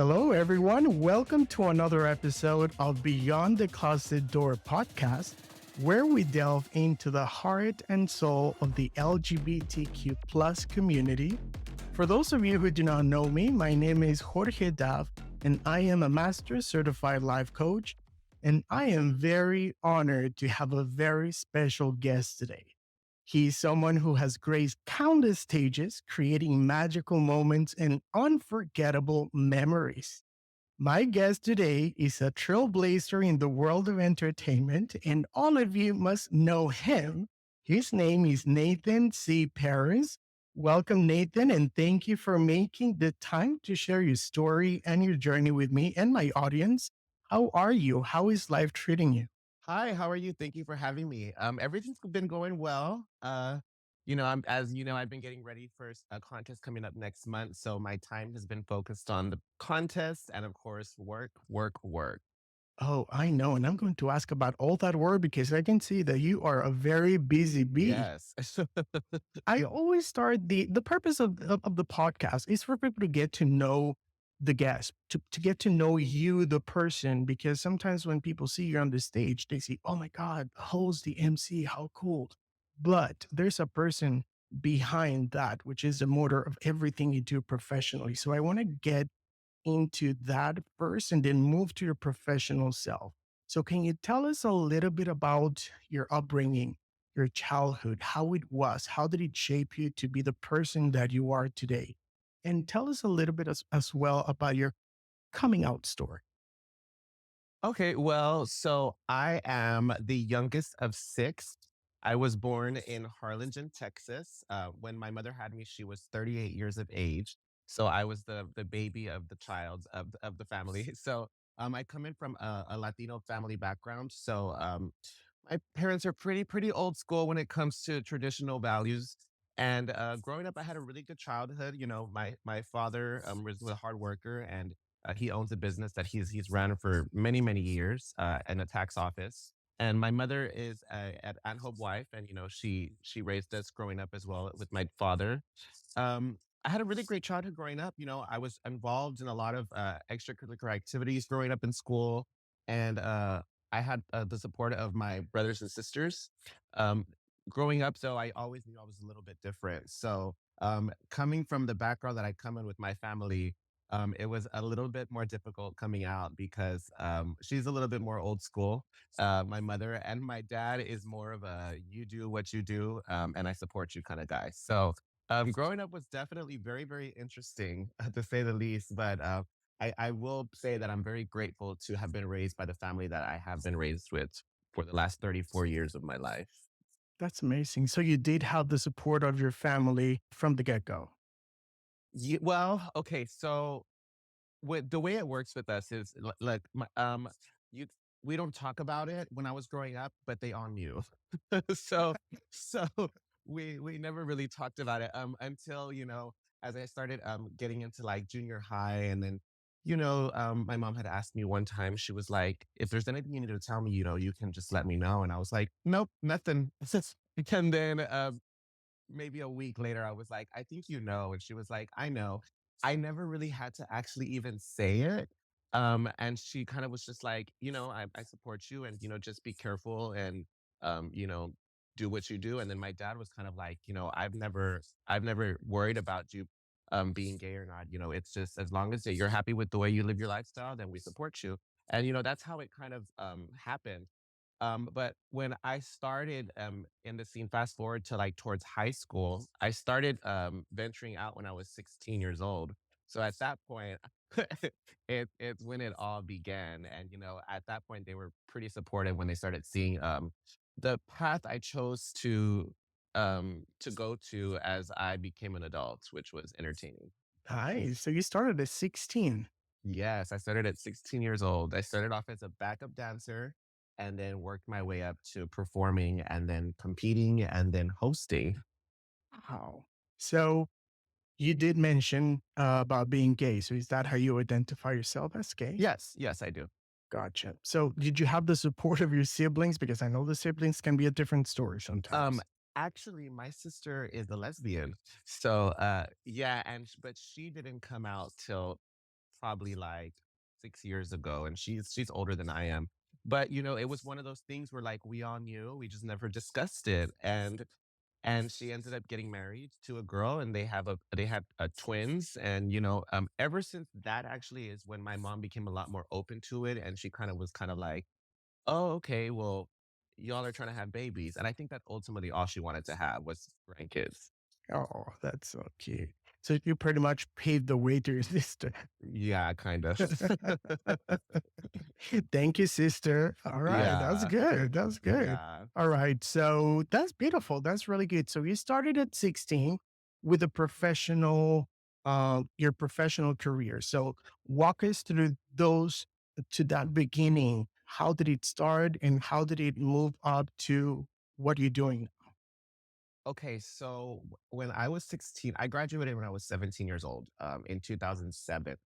Hello, everyone. Welcome to another episode of Beyond the Closet Door podcast, where we delve into the heart and soul of the LGBTQ plus community. For those of you who do not know me, my name is Jorge Dav, and I am a master certified life coach. And I am very honored to have a very special guest today. He's someone who has graced countless stages, creating magical moments and unforgettable memories. My guest today is a trailblazer in the world of entertainment, and all of you must know him. His name is Nathan C. Paris. Welcome, Nathan, and thank you for making the time to share your story and your journey with me and my audience. How are you? How is life treating you? Hi, how are you? Thank you for having me. Everything's been going well. I've been getting ready for a contest coming up next month, so my time has been focused on the contest and, of course, work, work, work. Oh, I know. And I'm going to ask about all that work because I can see that you are a very busy bee. Yes. I always start the purpose of the podcast is for people to get to know the guest, to get to know you, the person, because sometimes when people see you on the stage, they see, oh my God, host the MC, how cool. But there's a person behind that, which is the motor of everything you do professionally. So I want to get into that first and then move to your professional self. So, can you tell us a little bit about your upbringing, your childhood, how it was? How did it shape you to be the person that you are today? And tell us a little bit as well about your coming out story. Okay, well, so I am the youngest of six. I was born in Harlingen, Texas. When my mother had me, she was 38 years of age. So I was the baby of the child of the family. So I come in from a Latino family background. So my parents are pretty old school when it comes to traditional values. And growing up, I had a really good childhood. You know, my father was a hard worker, and he owns a business that he's ran for many years in a tax office. And my mother is an at-home wife, and she raised us growing up as well with my father. I had a really great childhood growing up. You know, I was involved in a lot of extracurricular activities growing up in school, and I had the support of my brothers and sisters. Um, Growing up, so I always knew I was a little bit different. So coming from the background that I come in with my family, it was a little bit more difficult coming out because she's a little bit more old school. My mother and my dad is more of a you do what you do, and I support you kind of guy. So growing up was definitely very interesting to say the least. But I will say that I'm very grateful to have been raised by the family that I have been raised with for the last 34 years of my life. That's amazing. So, you did have the support of your family from the get go. Well, okay, so with the way it works with us is like you we don't talk about it when I was growing up, but they all knew. so so we never really talked about it until as I started getting into like junior high, and then my mom had asked me one time. She was like, if there's anything you need to tell me, you can just let me know. And I was like, nope, nothing. And then maybe a week later, I was like, I think you know. And she was like, I know. I never really had to actually even say it. And she kind of was just like, I support you, and, just be careful, and, um, you know, do what you do. And then my dad was kind of like, I've never worried about you being gay or not. It's just as long as you're happy with the way you live your lifestyle, then we support you. And, that's how it kind of happened. But when I started in the scene, fast forward to like towards high school, I started venturing out when I was 16 years old. So at that point, it's when it all began. And at that point, they were pretty supportive when they started seeing the path I chose to go to as I became an adult, which was entertaining. Nice. So, you started at 16. Yes, I started at 16 years old. I started off as a backup dancer and then worked my way up to performing and then competing and then hosting. Wow. So, you did mention about being gay. So, is that how you identify yourself as gay? Yes, yes, I do. Gotcha. So, did you have the support of your siblings? Because I know the siblings can be a different story Um, sometimes. Actually, my sister is a lesbian. So, yeah, but she didn't come out till probably like 6 years ago, and she's older than I am. But it was one of those things where like we all knew, we just never discussed it. And she ended up getting married to a girl, and they had twins. And ever since that actually is when my mom became a lot more open to it, and she kind of like, oh, okay, well, y'all are trying to have babies. And I think that's ultimately all she wanted to have was grandkids. Oh, that's so cute. So you pretty much paved the way to your sister. Yeah, kind of. Thank you, sister. All right. That's Yeah. good. That's good. Yeah. All right. So that's beautiful. That's really good. So you started at 16 with a your professional career. So walk us through to that beginning. How did it start and how did it move up to what you're doing? Okay, so when I was 16, I graduated when I was 17 years old, in 2007.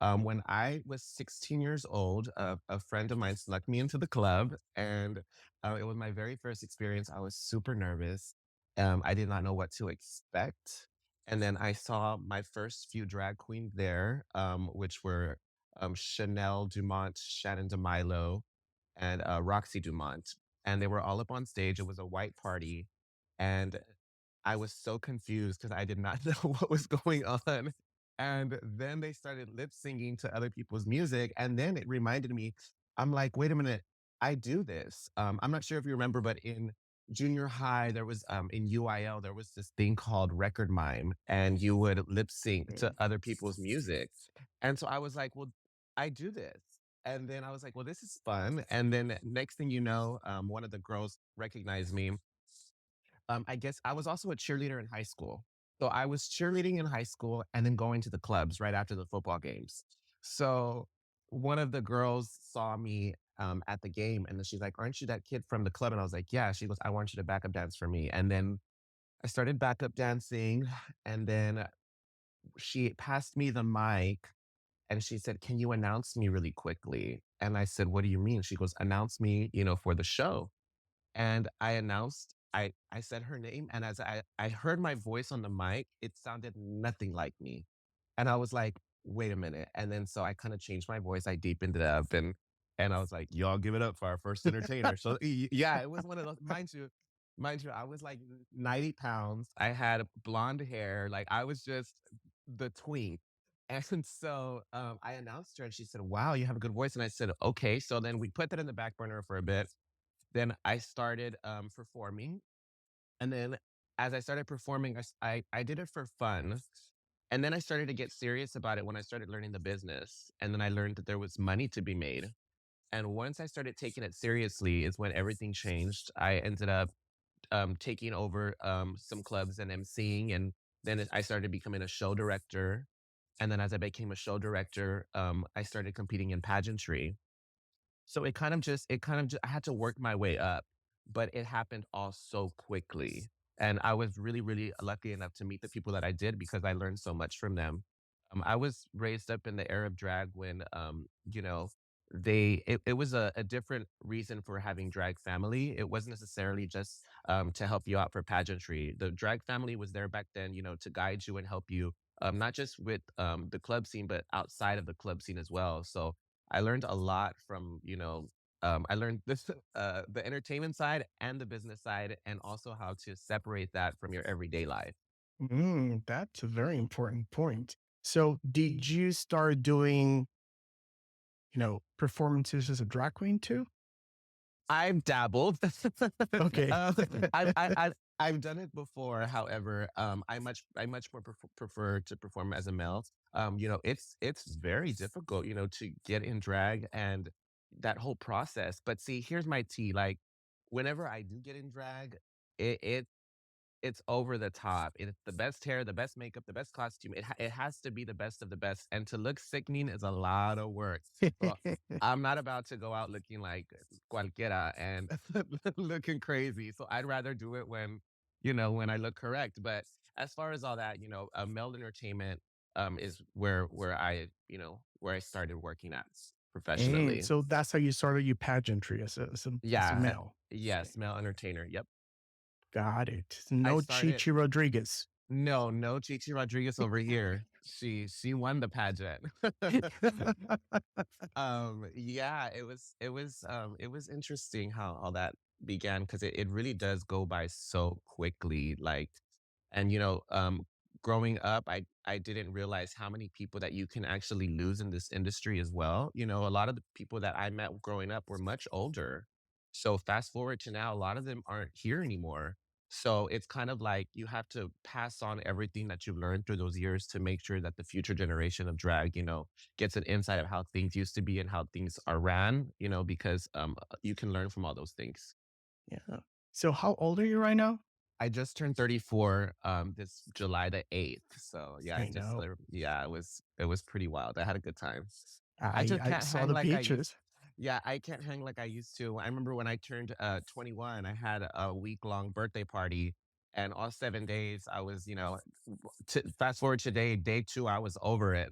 When I was 16 years old, a friend of mine snuck me into the club, and it was my very first experience. I was super nervous. I did not know what to expect. And then I saw my first few drag queens there, which were Chanel Dumont, Shannon DeMilo, and Roxy Dumont. And they were all up on stage. It was a white party. And I was so confused because I did not know what was going on. And then they started lip singing to other people's music. And then it reminded me, I'm like, wait a minute, I do this. I'm not sure if you remember, but in junior high, there was in UIL, there was this thing called record mime, and you would lip sync to other people's music. And so I was like, well, I do this. And then I was like, well, this is fun. And then next thing you know, one of the girls recognized me. I guess I was also a cheerleader in high school. So I was cheerleading in high school and then going to the clubs right after the football games. So one of the girls saw me at the game, and then she's like, "Aren't you that kid from the club?" And I was like, "Yeah." She goes, "I want you to backup dance for me." And then I started backup dancing, and then she passed me the mic and she said, "Can you announce me really quickly?" And I said, "What do you mean?" She goes, "Announce me, for the show." And I said her name, and as I heard my voice on the mic, it sounded nothing like me. And I was like, "Wait a minute." And then so I kinda changed my voice, I deepened it up, and I was like, "Y'all give it up for our first entertainer." So, yeah, it was one of those, mind you, I was like 90 pounds, I had blonde hair, like, I was just the twink. And so, I announced her, and she said, "Wow, you have a good voice." And I said, "Okay." So then we put that in the back burner for a bit. Then I started, performing, and then as I started performing, I did it for fun, and then I started to get serious about it when I started learning the business, and then I learned that there was money to be made, and once I started taking it seriously is when everything changed. I ended up, taking over, some clubs and emceeing, and then I started becoming a show director, and then as I became a show director, I started competing in pageantry. So I had to work my way up, but it happened all so quickly. And I was really, really lucky enough to meet the people that I did because I learned so much from them. I was raised up in the era of drag when, it was a different reason for having drag family. It wasn't necessarily just to help you out for pageantry. The drag family was there back then, to guide you and help you, not just with the club scene, but outside of the club scene as well. So I learned a lot from, I learned this, the entertainment side and the business side, and also how to separate that from your everyday life. That's a very important point. So did you start doing, performances as a drag queen too? I've dabbled. Okay. I've done it before. However, I much more prefer to perform as a male. It's very difficult, to get in drag and that whole process. But see, here's my tea. Like, whenever I do get in drag, it it's over the top. It's the best hair, the best makeup, the best costume. It has to be the best of the best, and to look sickening is a lot of work. So, I'm not about to go out looking like cualquiera and looking crazy. So I'd rather do it when I look correct. But as far as all that, male entertainment, is where I started working at And professionally. so that's how you started your pageantry as a Yeah. male. Yes, male entertainer. Yep. Got it. I No started Chichi Rodriguez. No, no Chichi Rodriguez over here. She won the pageant. Yeah, it was interesting how all that began because it really does go by so quickly. Like, and growing up, I didn't realize how many people that you can actually lose in this industry as well. A lot of the people that I met growing up were much older. So fast forward to now, a lot of them aren't here anymore. So it's kind of like you have to pass on everything that you've learned through those years to make sure that the future generation of drag, gets an insight of how things used to be and how things are ran, because you can learn from all those things. Yeah. So how old are you right now? I just turned 34 this July the 8th. So yeah, I know. yeah, it was pretty wild. I had a good time. I I just I can't saw hang the like I used pictures. Yeah, I can't hang like I used to. I remember when I turned 21, I had a week-long birthday party and all 7 days I was, fast forward today, day 2, I was over it.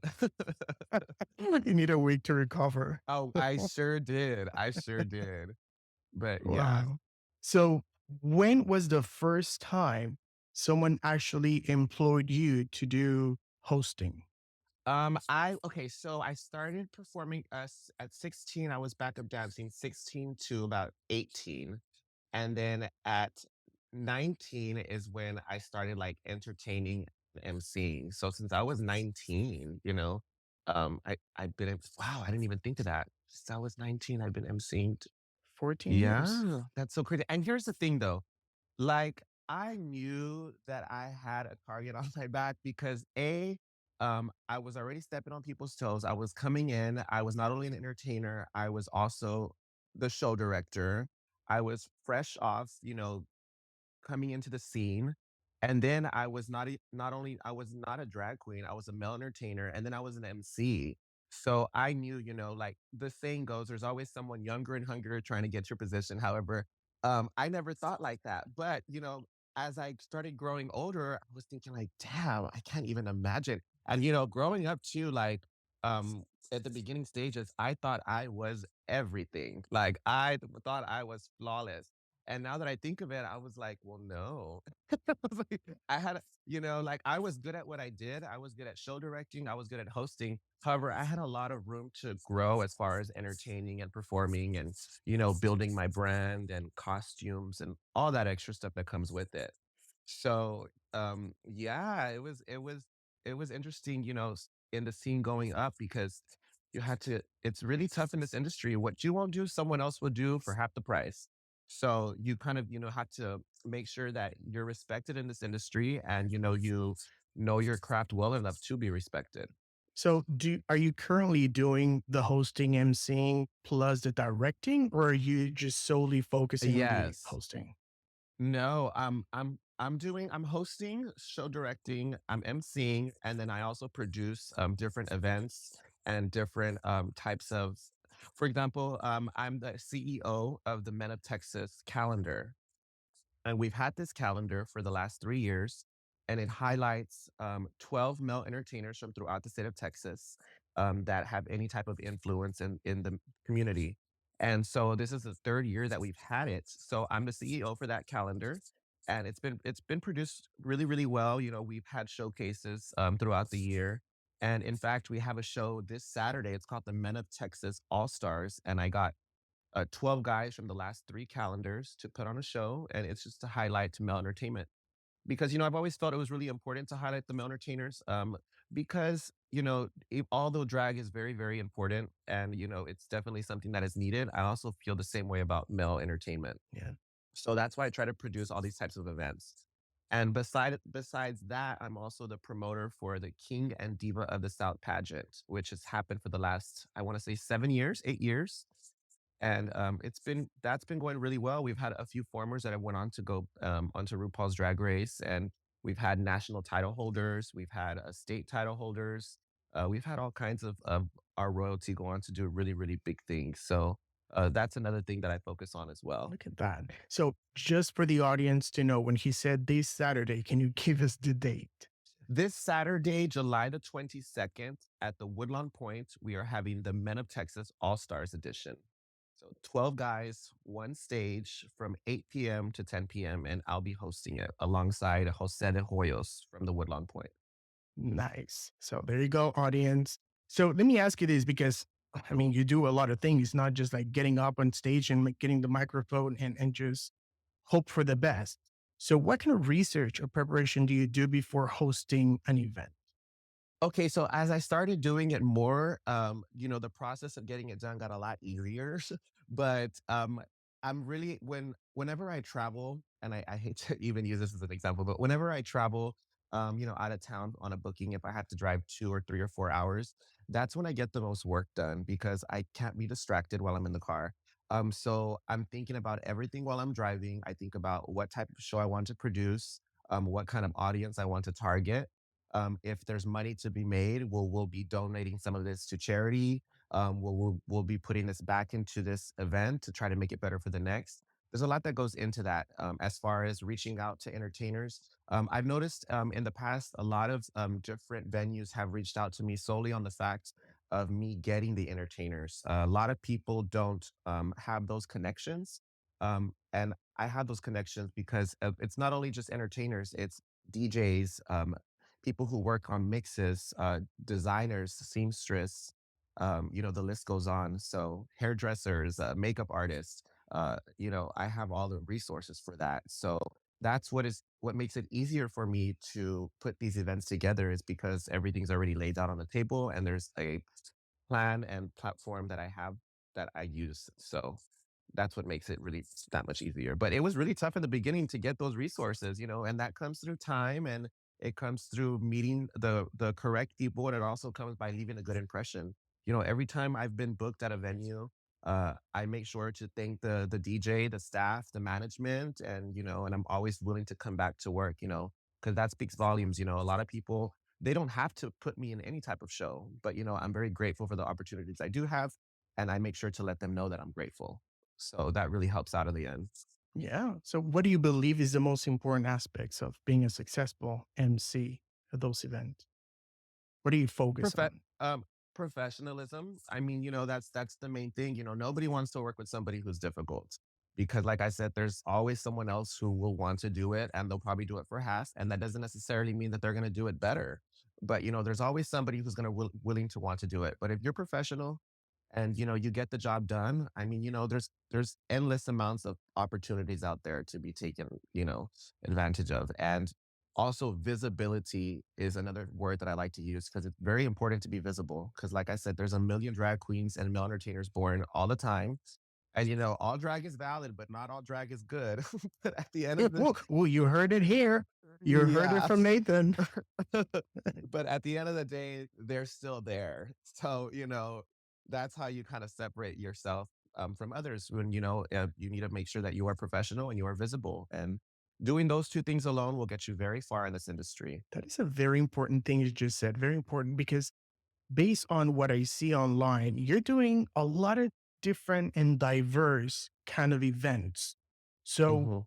You need a week to recover. Oh, I sure did. I sure did. But yeah. Wow. So when was the first time someone actually employed you to do hosting? I okay, so I started performing at 16. I was backup dancing 16 to about 18. And then at 19 is when I started like entertaining and emceeing. So since I was 19, I've been wow, I didn't even think of that. Since I was 19, I've been emceeing. 14 years. Yeah, that's so crazy. And here's the thing though, like, I knew that I had a target on my back because I was already stepping on people's toes. I was coming in. I was not only an entertainer, I was also the show director. I was fresh off, coming into the scene. And then I was not only I was not a drag queen, I was a male entertainer, and then I was an MC. So I knew, like the saying goes, there's always someone younger and hungrier trying to get your position. However, I never thought like that. But as I started growing older, I was thinking like, damn, I can't even imagine. And growing up too, like at the beginning stages, I thought I was everything. Like thought I was flawless. And now that I think of it, I was like, well, no. I was like, I had, like I was good at what I did. I was good at show directing. I was good at hosting. However, I had a lot of room to grow as far as entertaining and performing and, building my brand and costumes and all that extra stuff that comes with it. So, yeah, it was interesting, in the scene going up because it's really tough in this industry. What you won't do, someone else will do for half the price. So you kind of, have to make sure that you're respected in this industry and, you know your craft well enough to be respected. So are you currently doing the hosting, emceeing plus the directing, or are you just solely focusing on the Yes. hosting? No, I'm hosting, show directing, I'm emceeing, and then I also produce different events and different types of, for example, I'm the CEO of the Men of Texas calendar. And we've had this calendar for the last 3 years, and it highlights 12 male entertainers from throughout the state of Texas that have any type of influence in the community. And so this is the third year that we've had it. So I'm the CEO for that calendar, and it's been produced really, really well. We've had showcases throughout the year. And in fact, we have a show this Saturday. It's called the Men of Texas All Stars. And I got 12 guys from the last 3 calendars to put on a show, and it's just to highlight male entertainment. Because, I've always felt it was really important to highlight the male entertainers, because, although drag is very, very important and, it's definitely something that is needed, I also feel the same way about male entertainment. Yeah. So that's why I try to produce all these types of events. And besides that, I'm also the promoter for the King and Diva of the South pageant, which has happened for the last, I want to say 7 years, 8 years. And that's been going really well. We've had a few formers that have went on to go onto RuPaul's Drag Race, and we've had national title holders, we've had state title holders, we've had all kinds of our royalty go on to do really, really big things. So that's another thing that I focus on as well. Look at that. So just for the audience to know, when he said this Saturday, can you give us the date? This Saturday, July the 22nd, at the Woodlawn Point, we are having the Men of Texas All Stars edition. So 12 guys, one stage from 8 p.m. to 10 p.m. And I'll be hosting it alongside Jose de Hoyos from the Woodlawn Point. Nice. So there you go, audience. So let me ask you this because I mean, you do a lot of things, not just like getting up on stage and like getting the microphone and just hope for the best. So, what kind of research or preparation do you do before hosting an event? Okay, so as I started doing it more, the process of getting it done got a lot easier. But I'm really whenever I travel, and I hate to even use this as an example, but whenever I travel, out of town on a booking, if I have to drive 2 or 3 or 4 hours, that's when I get the most work done because I can't be distracted while I'm in the car. So I'm thinking about everything while I'm driving. I think about what type of show I want to produce, what kind of audience I want to target, if there's money to be made, we'll be donating some of this to charity. We'll be putting this back into this event to try to make it better for the next. There's a lot that goes into that as far as reaching out to entertainers. I've noticed in the past, a lot of different venues have reached out to me solely on the fact of me getting the entertainers. A lot of people don't have those connections. And I have those connections because it's not only just entertainers, it's DJs, people who work on mixes, designers, seamstress, the list goes on. So hairdressers, makeup artists, I have all the resources for that. So that's what makes it easier for me to put these events together is because everything's already laid out on the table and there's a plan and platform that I have that I use. So that's what makes it really that much easier. But it was really tough in the beginning to get those resources, and that comes through time and it comes through meeting the correct people, and it also comes by leaving a good impression. Every time I've been booked at a venue, I make sure to thank the DJ, the staff, the management, and I'm always willing to come back to work, because that speaks volumes. A lot of people they don't have to put me in any type of show, but I'm very grateful for the opportunities I do have, and I make sure to let them know that I'm grateful. So that really helps out in the end. Yeah. So, what do you believe is the most important aspects of being a successful MC at those events? What do you focus Profe- on? um, Professionalism. I mean, that's the main thing. Nobody wants to work with somebody who's difficult because, like I said, there's always someone else who will want to do it, and they'll probably do it for half, and that doesn't necessarily mean that they're going to do it better. But there's always somebody who's going to willing to want to do it. But if you're professional and you get the job done, I mean, there's endless amounts of opportunities out there to be taken advantage of. And also visibility is another word that I like to use because it's very important to be visible because, like I said, there's a million drag queens and male entertainers born all the time. And all drag is valid, but not all drag is good. But at the end of the Well, you heard it here. You heard it yeah. from Nathan. But at the end of the day, they're still there. So, that's how you kind of separate yourself from others when, you need to make sure that you are professional and you are visible. And doing those two things alone will get you very far in this industry. That is a very important thing you just said. Very important because based on what I see online, you're doing a lot of different and diverse kind of events. So, Mhm.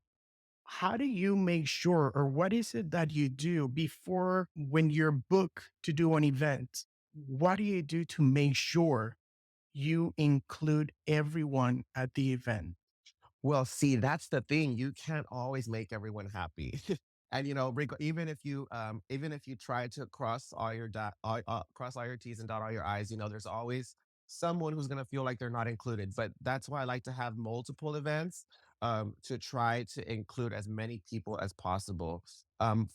how do you make sure, or what is it that you do before when you're booked to do an event? What do you do to make sure you include everyone at the event? Well, see, that's the thing. You can't always make everyone happy. And even if you try to cross all your T's and dot all your I's, there's always someone who's gonna feel like they're not included. But that's why I like to have multiple events to try to include as many people as possible.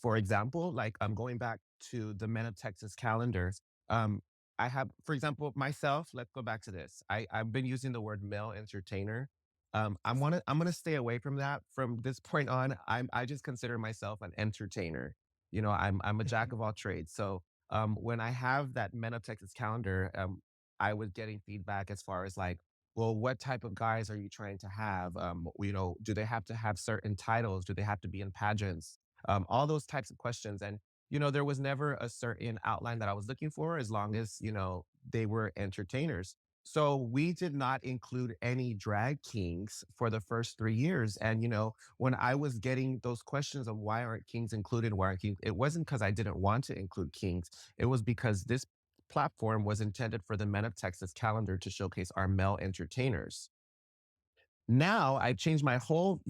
For example, like I'm going back to the Men of Texas calendar. Um, I have, for example, myself. Let's go back to this. I've been using the word male entertainer. I'm gonna stay away from that from this point on. I just consider myself an entertainer. I'm a jack Mhm. of all trades. So when I have that Men of Texas calendar, I was getting feedback as far as like, well, what type of guys are you trying to have? Do they have to have certain titles? Do they have to be in pageants? All those types of questions. And there was never a certain outline that I was looking for as long as they were entertainers. So we did not include any drag kings for the first 3 years. And, when I was getting those questions of why aren't kings included, why aren't kings, it wasn't because I didn't want to include kings. It was because this platform was intended for the Men of Texas calendar to showcase our male entertainers. Now I've changed my whole,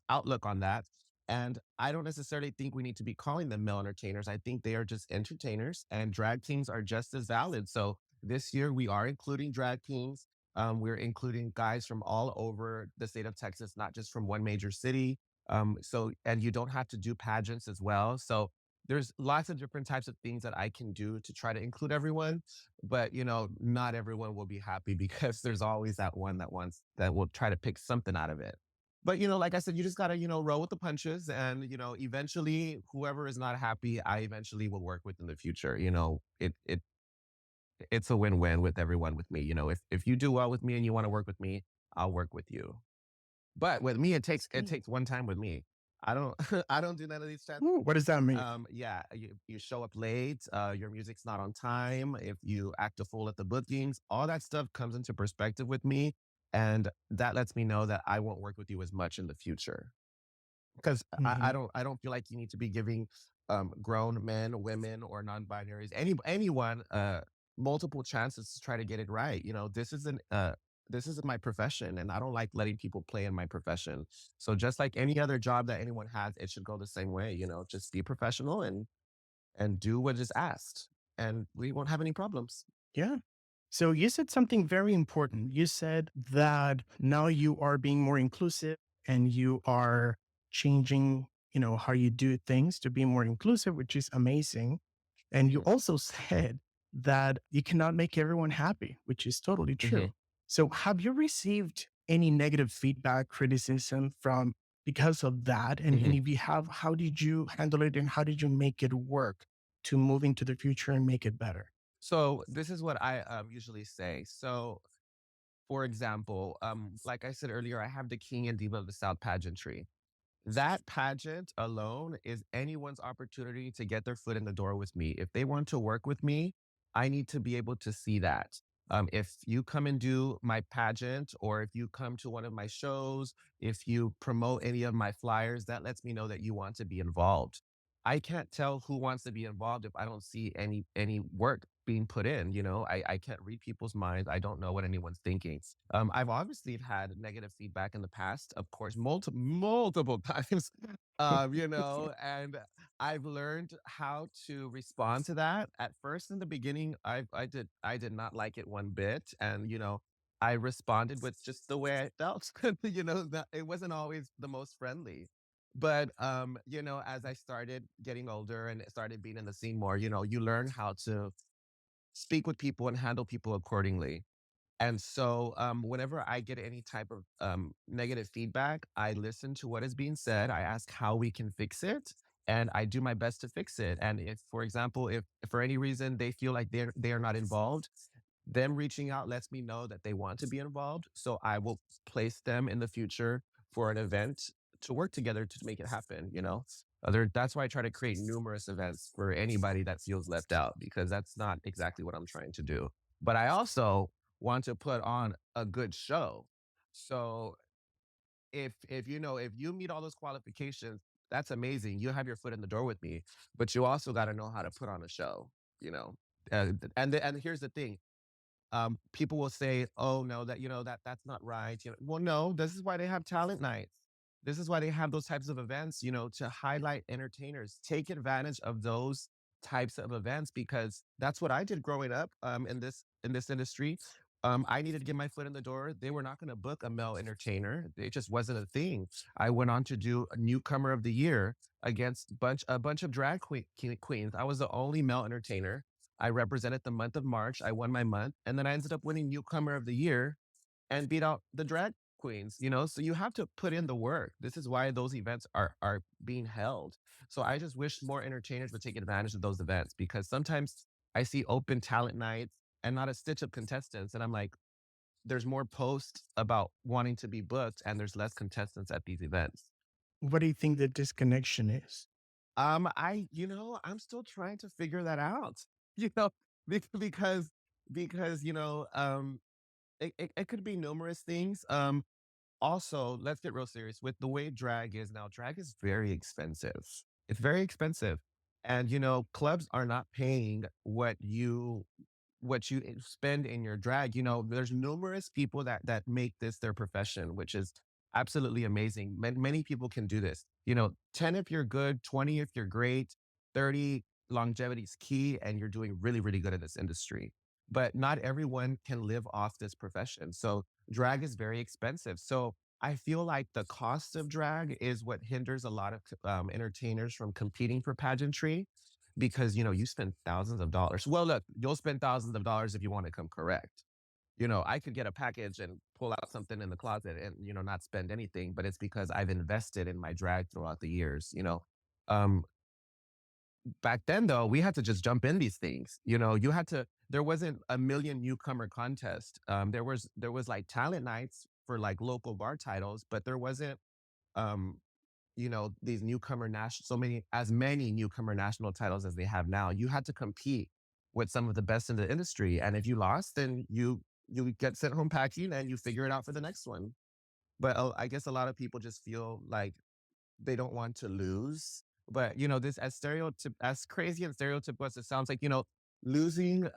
outlook on that. And I don't necessarily think we need to be calling them male entertainers. I think they are just entertainers, and drag kings are just as valid. So this year we are including drag kings. We're including guys from all over the state of Texas, not just from one major city. And you don't have to do pageants as well. So there's lots of different types of things that I can do to try to include everyone. But not everyone will be happy because there's always that one that will try to pick something out of it. But like I said, you just gotta, roll with the punches, and eventually whoever is not happy, I eventually will work with in the future. It's a win-win with everyone with me. If you do well with me and you want to work with me, I'll work with you. But with me, it takes That's it good. takes one time with me. I don't I don't do none of these chat. Ooh, what does that mean? Yeah, you show up late, your music's not on time, if you act a fool at the bookings, all that stuff comes into perspective with me, and that lets me know that I won't work with you as much in the future. Because I Mhm. don't feel like you need to be giving grown men, women, or non-binaries, anyone, multiple chances to try to get it right. This isn't my profession, and I don't like letting people play in my profession. So just like any other job that anyone has, it should go the same way. Just be professional and do what is asked, and we won't have any problems. Yeah. So you said something very important. You said that now you are being more inclusive and you are changing, how you do things to be more inclusive, which is amazing. And you Hmm. also said that you cannot make everyone happy, which is totally Hmm. true. So have you received any negative feedback, criticism from because of that? And Hmm. if you have, how did you handle it and how did you make it work to move into the future and make it better? So this is what I usually say. So for example, like I said earlier, I have the King and Diva of the South pageantry. That pageant alone is anyone's opportunity to get their foot in the door with me. If they want to work with me, I need to be able to see that. If you come and do my pageant, or if you come to one of my shows, if you promote any of my flyers, that lets me know that you want to be involved. I can't tell who wants to be involved if I don't see any work being put in. I can't read people's minds. I don't know what anyone's thinking. I've obviously had negative feedback in the past, of course, multiple times, and I've learned how to respond to that. At first, in the beginning, I did not like it one bit, and I responded with just the way I felt. That it wasn't always the most friendly. But as I started getting older and started being in the scene more, you learn how to speak with people and handle people accordingly. And so, whenever I get any type of negative feedback, I listen to what is being said. I ask how we can fix it, and I do my best to fix it. And if, for example, if for any reason they feel like they are not involved, them reaching out lets me know that they want to be involved. So I will place them in the future for an event to work together to make it happen. That's why I try to create numerous events for anybody that feels left out, because that's not exactly what I'm trying to do. But I also want to put on a good show. So if you meet all those qualifications, that's amazing. You have your foot in the door with me, but you also got to know how to put on a show. You know, and here's the thing, people will say, "Oh no, that's not right." Well, no, this is why they have talent nights. This is why they have those types of events. To highlight entertainers. Take advantage of those types of events, because that's what I did growing up. In this industry, I needed to get my foot in the door. They were not going to book a male entertainer. It just wasn't a thing. I went on to do a newcomer of the year against a bunch of drag queens. I was the only male entertainer. I represented the month of March. I won my month, and then I ended up winning newcomer of the year and beat out the drag queens. So you have to put in the work. This is why those events are being held. So I just wish more entertainers would take advantage of those events, because sometimes I see open talent nights and not a stitch of contestants, and I'm like, there's more posts about wanting to be booked, and there's less contestants at these events. What do you think the disconnection is? I'm still trying to figure that out. You know, because it could be numerous things. Also, let's get real serious with the way drag is now. Drag is very expensive. It's very expensive, and clubs are not paying what you spend in your drag. There's numerous people that make this their profession, which is absolutely amazing. Many people can do this. 10 if you're good, 20 if you're great, 30 longevity is key, and you're doing really, really good in this industry. But not everyone can live off this profession. So drag is very expensive. So I feel like the cost of drag is what hinders a lot of entertainers from competing for pageantry because you spend thousands of dollars. Well, look, you'll spend thousands of dollars if you want to come correct. I could get a package and pull out something in the closet and, not spend anything, but it's because I've invested in my drag throughout the years. Um, Back then though, we had to just jump in these things. There wasn't a million newcomer contest. There was like talent nights for like local bar titles, but there wasn't um these newcomer national as many newcomer national titles as they have now. You had to compete with some of the best in the industry, and if you lost, then you get sent home packing and you figure it out for the next one. But I guess a lot of people just feel like they don't want to lose. But this as crazy and stereotypical as it sounds like, losing,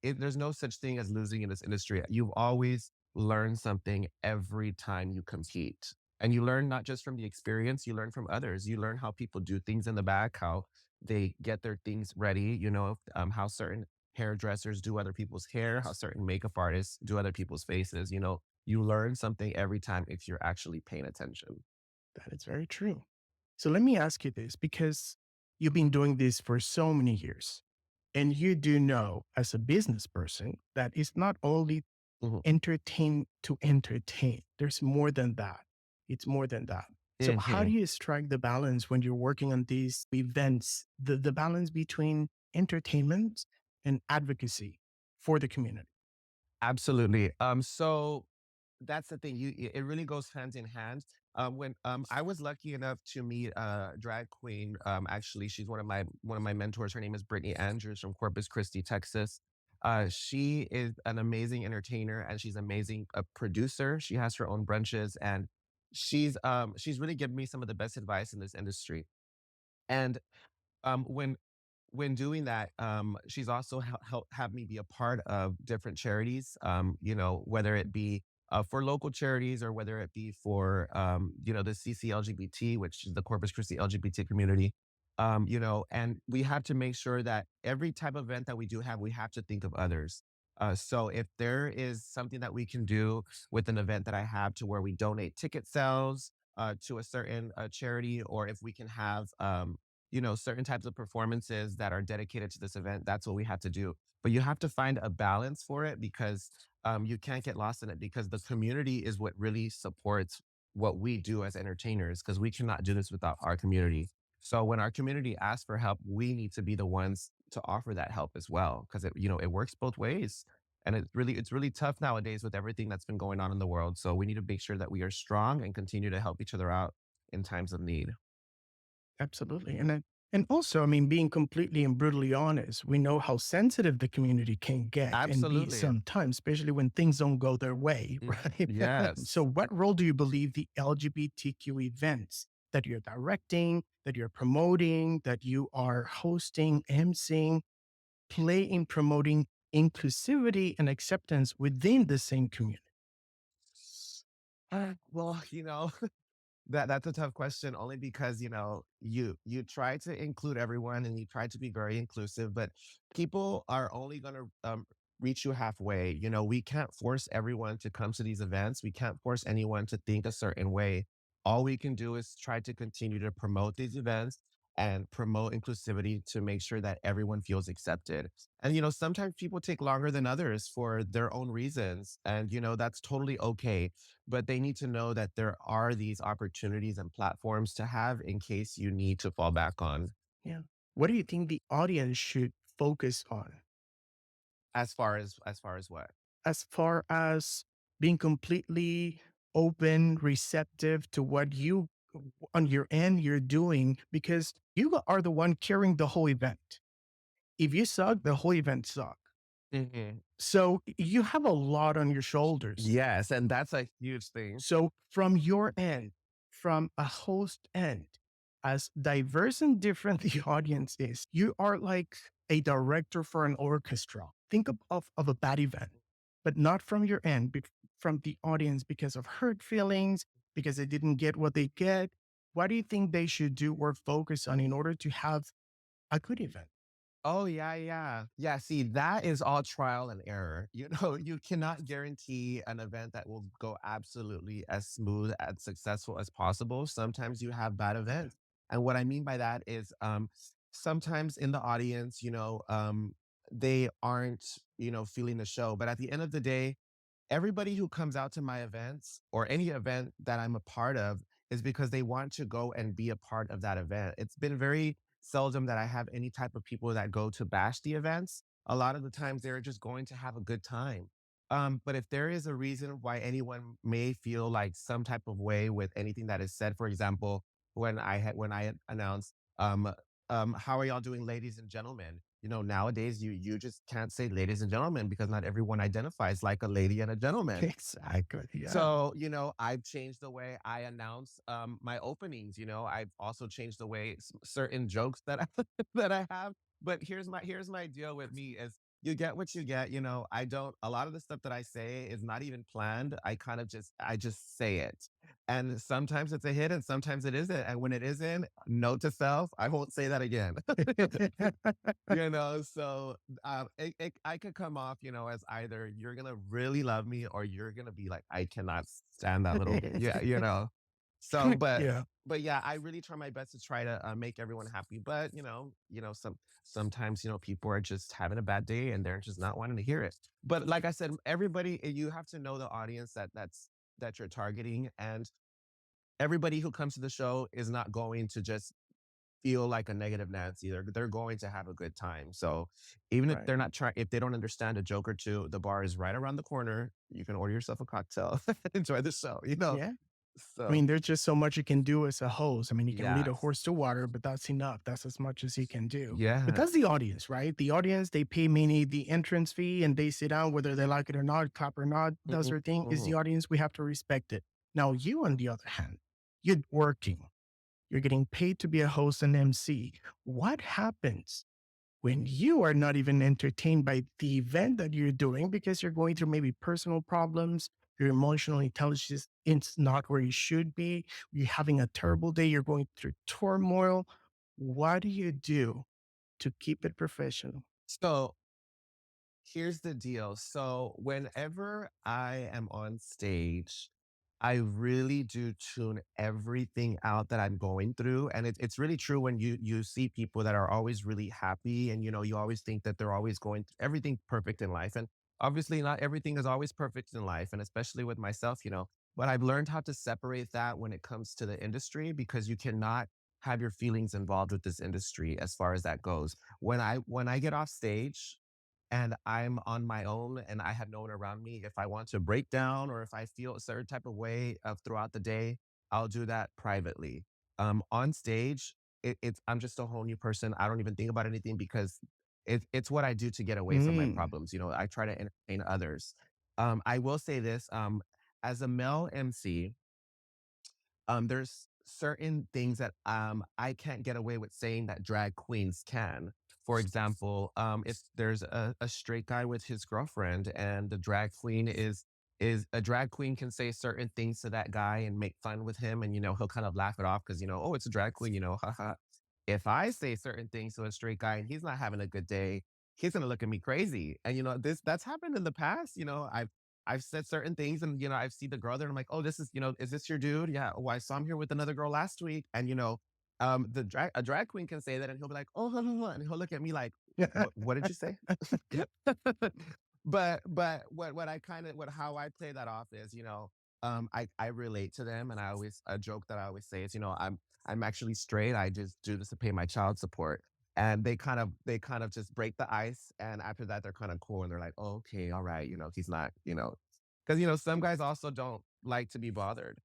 there's no such thing as losing in this industry. You've always learned something every time you compete. And you learn not just from the experience, you learn from others. You learn how people do things in the back, how they get their things ready, how certain hairdressers do other people's hair, how certain makeup artists do other people's faces. You learn something every time if you're actually paying attention. That is very true. So let me ask you this because you've been doing this for so many years. And you do know, as a business person, that it's not only Mhm. entertain to entertain, there's more than that. It's more than that. So, how do Mhm. you strike the balance when you're working on these events, the balance between entertainment and advocacy for the community? Absolutely. So that's the thing. It really goes hand in hand. When I was lucky enough to meet a drag queen. Actually, she's one of my mentors. Her name is Brittany Andrews from Corpus Christi, Texas. She is an amazing entertainer and she's amazing a producer. She has her own brunches and she's really given me some of the best advice in this industry. And when doing that, she's also helped have me be a part of different charities, whether it be for local charities or whether it be for, the CCLGBT, which is the Corpus Christi LGBT community. And we have to make sure that every type of event that we do have, we have to think of others. So if there is something that we can do with an event that I have to where we donate ticket sales to a certain charity, or if we can have certain types of performances that are dedicated to this event, that's what we have to do. But you have to find a balance for it because you can't get lost in it because the community is what really supports what we do as entertainers because we cannot do this without our community. So when our community asks for help, we need to be the ones to offer that help as well because it works both ways. And it's really tough nowadays with everything that's been going on in the world. So we need to make sure that we are strong and continue to help each other out in times of need. Absolutely. And also, I mean, being completely and brutally honest, we know how sensitive the community can get and be Absolutely. sometimes, especially when things don't go their way, right? So, Yes. what role do you believe the LGBTQ events that you're directing, that you're promoting, that you are hosting, emceeing, play in promoting inclusivity and acceptance within the same community? Well, that's a tough question only because, you try to include everyone and you try to be very inclusive, but people are only going to reach you halfway. We can't force everyone to come to these events. We can't force anyone to think a certain way. All we can do is try to continue to promote these events and promote inclusivity to make sure that everyone feels accepted. And, sometimes people take longer than others for their own reasons. And, that's totally okay, but they need to know that there are these opportunities and platforms to have in case you need to fall back on. Yeah. What do you think the audience should focus on As far as what? as far as being completely open, receptive to what you on your end you're doing? Because you are the one carrying the whole event. If you suck, the whole event suck. Mhm. So you have a lot on your shoulders. Yes, and that's a huge thing. So from your end, from a host end, as diverse and different the audience is, you are like a director for an orchestra. Think of a bad event, but not from your end, but from the audience because of hurt feelings, because they didn't get what they get? What do you think they should do or focus on in order to have a good event? Oh, yeah, yeah. Yeah, see, that is all trial and error. You know, you cannot guarantee an event that will go absolutely as smooth and successful as possible. Sometimes you have bad events. And what I mean by that is sometimes in the audience, they aren't, feeling the show. But at the end of the day, everybody who comes out to my events or any event that I'm a part of is because they want to go and be a part of that event. It's been very seldom that I have any type of people that go to bash the events. A lot of the times they're just going to have a good time. But if there is a reason why anyone may feel like some type of way with anything that is said, for example, when I announced, how are y'all doing, ladies and gentlemen? Nowadays you just can't say ladies and gentlemen because not everyone identifies like a lady and a gentleman. Exactly. Yeah. So, I've changed the way I announce my openings. I've also changed the way certain jokes that that I have. But here's my deal with me is you get what you get. I don't a lot of the stuff that I say is not even planned. I just say it. And sometimes it's a hit and sometimes it isn't. And when it isn't, note to self, I won't say that again. So I could come off, as either you're gonna really love me or you're gonna be like, I cannot stand that little, yeah, So, Yeah. but yeah, I really try my best to try to make everyone happy. But sometimes people are just having a bad day and they're just not wanting to hear it. But like I said, everybody, you have to know the audience that you're targeting, and everybody who comes to the show is not going to just feel like a negative Nancy. They're going to have a good time. So even if Right. they're not trying, if they don't understand a joke or two, the bar is right around the corner. You can order yourself a cocktail, enjoy the show. Yeah. I So mean, there's just so much you can do as a host. I mean, you can lead a yes, horse to water, but that's enough. That's as much as you can do. But that's the yes. audience, right? The audience, they pay mainly the entrance fee and they sit down, whether they like it or not, clap or not, does Mhm, their thing, is the mhm. audience. We have to respect it. Now, you, on the other hand, you're working, you're getting paid to be a host and MC. What happens when you are not even entertained by the event that you're doing because you're going through maybe personal problems, your emotional intelligence is not where you should be, you're having a terrible day, you're going through turmoil? What do you do to keep it professional? So here's the deal. So whenever I am on stage, I really do tune everything out that I'm going through. And it's really true when you see people that are always really happy and you always think that they're always going through everything perfect in life. And obviously not everything is always perfect in life. And especially with myself. But I've learned how to separate that when it comes to the industry because you cannot have your feelings involved with this industry as far as that goes. When I get off stage, and I'm on my own and I have no one around me, if I want to break down or if I feel a certain type of way of throughout the day, I'll do that privately. On stage, I'm just a whole new person. I don't even think about anything because it's what I do to get away from my Mm. problems. I try to entertain others. I will say this, as a male MC, there's certain things that I can't get away with saying that drag queens can. For example, if there's a straight guy with his girlfriend and the drag queen is a drag queen can say certain things to that guy and make fun with him, and he'll kind of laugh it off because oh, it's a drag queen, haha. If I say certain things to a straight guy and he's not having a good day, he's gonna look at me crazy. And that's happened in the past. I've said certain things and I've seen the girl there and I'm like, oh, this is this your dude? Yeah. Oh, I saw him here with another girl last week. And a drag queen can say that and he'll be like, oh, and he'll look at me like, what did you say? But what I kind of what how I play that off is, I relate to them and I always a joke that I always say is, I'm actually straight. I just do this to pay my child support. And they kind of just break the ice. And after that, they're kind of cool and they're like, oh, okay, all right, he's not, because some guys also don't like to be bothered.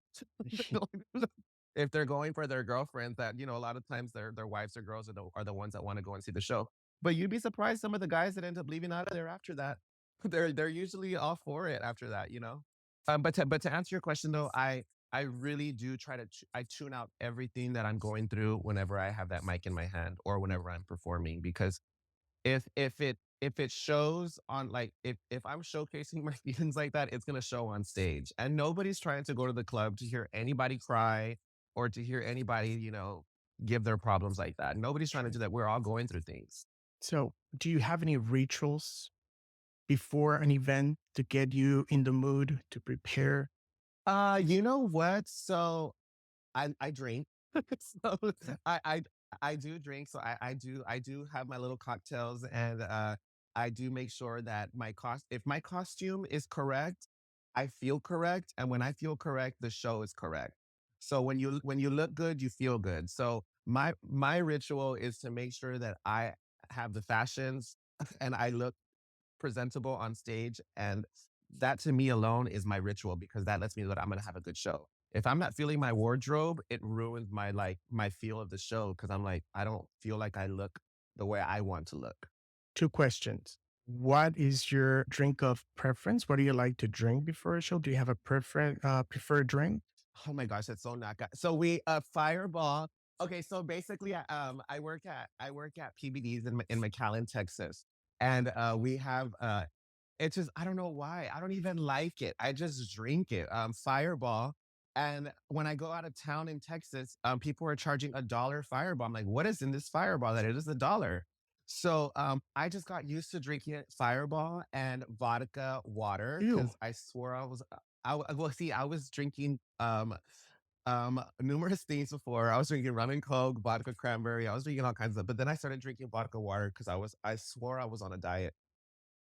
If they're going for their girlfriends, that a lot of times their wives or girls are the ones that want to go and see the show. But you'd be surprised some of the guys that end up leaving out of there after that. They're usually all for it after that. But to answer your question though, I really do try to I tune out everything that I'm going through whenever I have that mic in my hand or whenever I'm performing because if it shows on like if I'm showcasing my feelings like that, it's gonna show on stage. And nobody's trying to go to the club to hear anybody cry or to hear anybody, give their problems like that. Nobody's trying to Sure. do that. We're all going through things. So, do you have any rituals before an event to get you in the mood to prepare? You know what? So I drink. So I I I do drink. So I do have my little cocktails, and I do make sure that if my costume is correct, I feel correct, and when I feel correct, the show is correct. So when you look good, you feel good. So my ritual is to make sure that I have the fashions and I look presentable on stage. And that to me alone is my ritual because that lets me know that I'm going to have a good show. If I'm not feeling my wardrobe, it ruins my feel of the show because I'm like, I don't feel like I look the way I want to look. Two questions. What is your drink of preference? What do you like to drink before a show? Do you have a preferred drink? Oh my gosh, that's so not good. So we Fireball. Okay, so basically, I work at PBD's in McAllen, Texas, and we have it's just I don't know why I don't even like it. I just drink it. Fireball, and when I go out of town in Texas, people are charging $1 Fireball. I'm like, what is in this Fireball that it is $1? So I just got used to drinking it Fireball and vodka water Ew. because I swore well, see, I was drinking numerous things before. I was drinking rum and coke, vodka cranberry. I was drinking all kinds of stuff. But then I started drinking vodka water because I swore I was on a diet.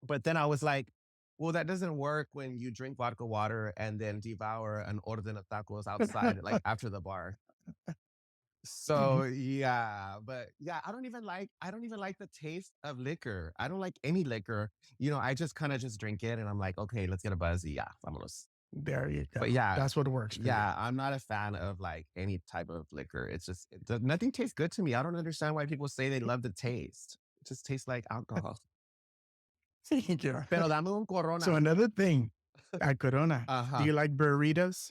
But then I was like, well, that doesn't work when you drink vodka water and then devour an orden of tacos outside, like after the bar. So yeah, but yeah, I don't even like the taste of liquor. I don't like any liquor. I just kind of just drink it and I'm like, okay, let's get a buzzy. Yeah, vámonos. There you go. But yeah, That's what works for you. yeah, I'm not a fan of like any type of liquor. It's just nothing tastes good to me. I don't understand why people say they love the taste. It just tastes like alcohol. Yeah. Pero dame un So corona. another thing, at Corona, do Uh-huh. you like burritos?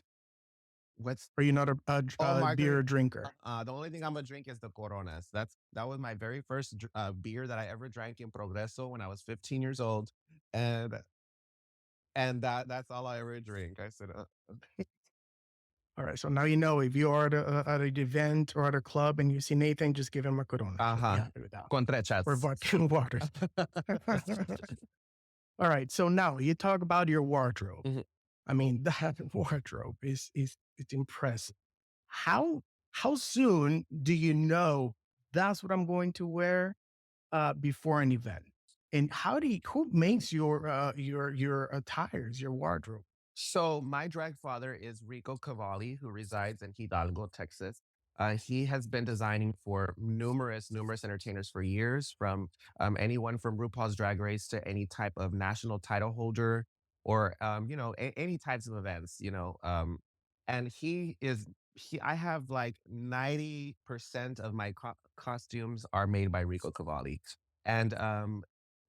What's Or are you not oh a margarita? beer drinker? The only thing I'm gonna drink is the Coronas. That was my very first beer that I ever drank in Progreso when I was 15 years old, and that's all I ever drink. I said, All right. So now you know if you are at an event or at a club and you see Nathan, just give him a Corona. He'll be uh-huh, happy with that. con Or trechas. vodka and water. All right. So now you talk about your wardrobe. Mhm. I mean, that wardrobe is it's impressive. How how soon do you know that's what I'm going to wear before an event? And who makes your attires, your wardrobe? So my drag father is Rico Cavalli, who resides in Hidalgo, Texas. He has been designing for numerous entertainers for years, from anyone from RuPaul's Drag Race to any type of national title holder or any types of events. And I have like 90% of my costumes are made by Rico Cavalli, and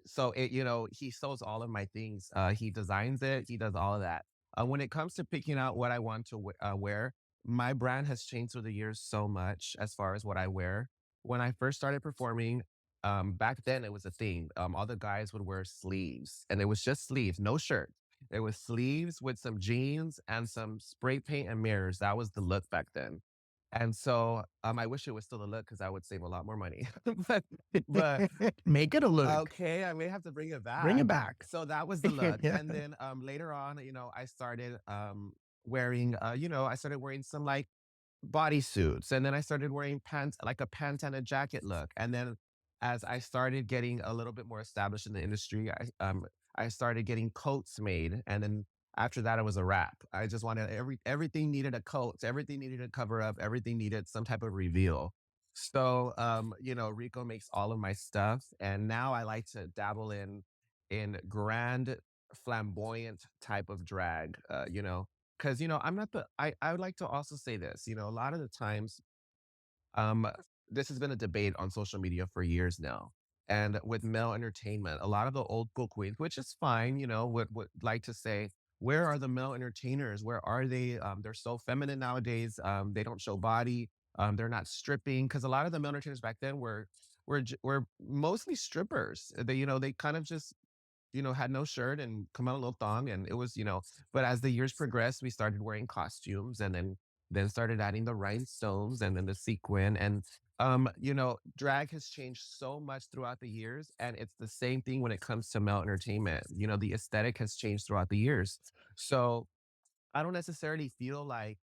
so he sews all of my things. He designs it. He does all of that. When it comes to picking out what I want to wear, my brand has changed through the years so much as far as what I wear. When I first started performing, back then it was a thing. All the guys would wear sleeves, and it was just sleeves, no shirt. It was sleeves with some jeans and some spray paint and mirrors. That was the look back then. And so I wish it was still a look because I would save a lot more money. but but Make it a look. Okay, I may have to bring it Bring it back. back. So that was the look. Yeah. And then later on, I started wearing I started wearing some like bodysuits. And then I started wearing pants, like a pants and a jacket look. And then as I started getting a little bit more established in the industry, I started getting coats made. And then after that, it was a wrap. I just wanted everything needed a coat, everything needed a cover up, everything needed some type of reveal. So Rico makes all of my stuff. And now I like to dabble in grand flamboyant type of drag, because I'm not I would like to also say this, a lot of the times, um this has been a debate on social media for years now, and with male entertainment, a lot of the old school queens, which is fine, would like to say, where are the male entertainers, where are they? They're so feminine nowadays. They don't show body. They're not stripping, because a lot of the male entertainers back then were were mostly strippers. They kind of just had no shirt and come out a little thong. And it was, but as the years progressed, we started wearing costumes and then started adding the rhinestones and then the sequin. And, drag has changed so much throughout the years. And it's the same thing when it comes to male entertainment. The aesthetic has changed throughout the years. So I don't necessarily feel like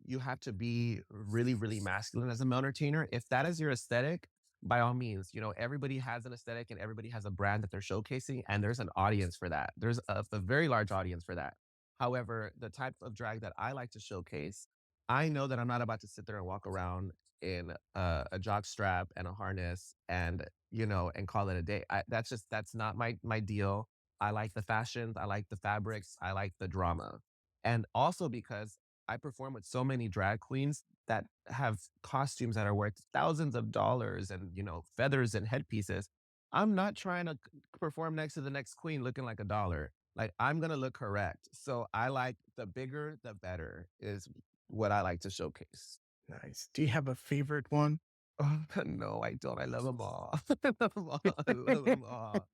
you have to be really, really masculine as a male entertainer. If that is your aesthetic, by all means, everybody has an aesthetic and everybody has a brand that they're showcasing, and there's an audience for that. There's a very large audience for that. However, the type of drag that I like to showcase, I know that I'm not about to sit there and walk around in a jock strap and a harness and call it a day. That's not my deal. I like the fashions, I like the fabrics, I like the drama. And also because I perform with so many drag queens that have costumes that are worth thousands of dollars and, feathers and headpieces. I'm not trying to perform next to the next queen looking like a dollar. Like, I'm going to look correct. So I like the bigger, the better is what I like to showcase. Nice. Do you have a favorite one? Oh, no, I don't. I love them all. I love them all. I love them all.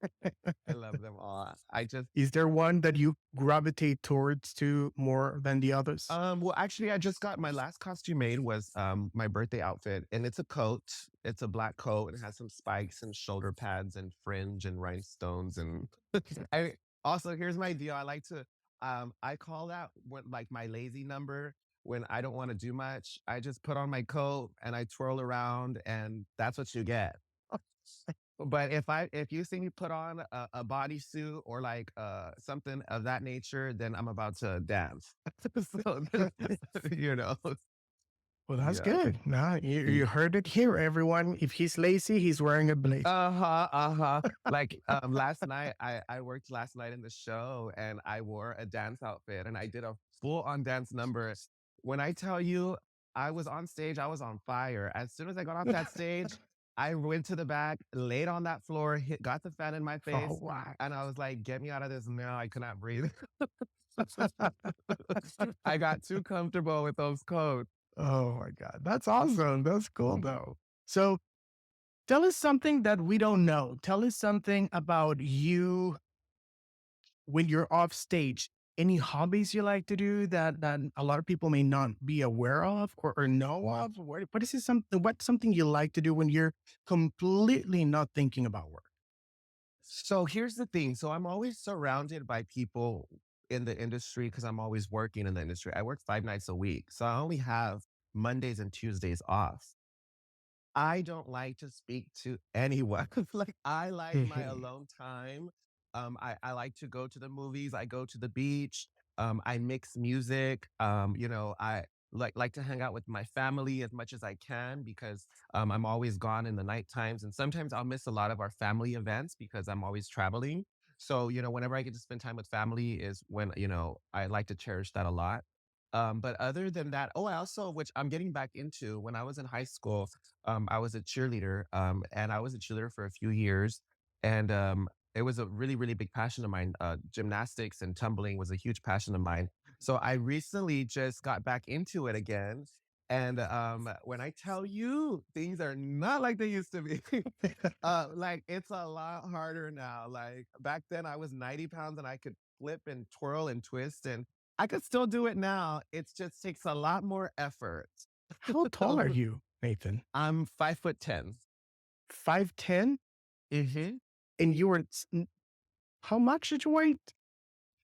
I love them all. I just Is there one that you gravitate towards to more than the others? Well, actually, I just got my last costume made was my birthday outfit, and it's a coat. It's a black coat. It has some spikes and shoulder pads and fringe and rhinestones. And I also here's my deal. I call that when like my lazy number when I don't want to do much. I just put on my coat and I twirl around, and that's what you get. But if you see me put on a bodysuit or like something of that nature, then I'm about to dance. So, you know, Well, that's yeah. good. Nah, you Y- heard it here, everyone. If he's lazy, he's wearing a blazer. Uh-huh, uh-huh. Like last night, I worked last night in the show and I wore a dance outfit and I did a full on dance number. When I tell you I was on stage, I was on fire. As soon as I got off that stage, I went to the back, laid on that floor, got the fan in my Oh, face, wow. and I was like, get me out of this now. I could not breathe. I got too comfortable with those coats. Oh my God. That's awesome. That's cool though. So tell us something that we don't know. Tell us something about you when you're off stage. Any hobbies you like to do that a lot of people may not be aware of or know of? What is it something what's something you like to do when you're completely not thinking about work? So here's the thing. So I'm always surrounded by people in the industry because I'm always working in the industry. I work 5 nights a week. So I only have Mondays and Tuesdays off. I don't like to speak to anyone. Like I like my alone time. I like to go to the movies. I go to the beach. I mix music. I like to hang out with my family as much as I can because I'm always gone in the night times, and sometimes I'll miss a lot of our family events because I'm always traveling. So whenever I get to spend time with family is when I like to cherish that a lot. But other than that, oh, I also, which I'm getting back into, when I was in high school, I was a cheerleader, and I was a cheerleader for a few years, and it was a really, really big passion of mine. Gymnastics and tumbling was a huge passion of mine. So I recently just got back into it again. And when I tell you, things are not like they used to be. Like it's a lot harder now. Like back then, I was 90 pounds and I could flip and twirl and twist, and I could still do it now. It just takes a lot more effort. How tall are you, Nathan? I'm 5'10". 5'10"? Mhm. And you were how much did you weigh?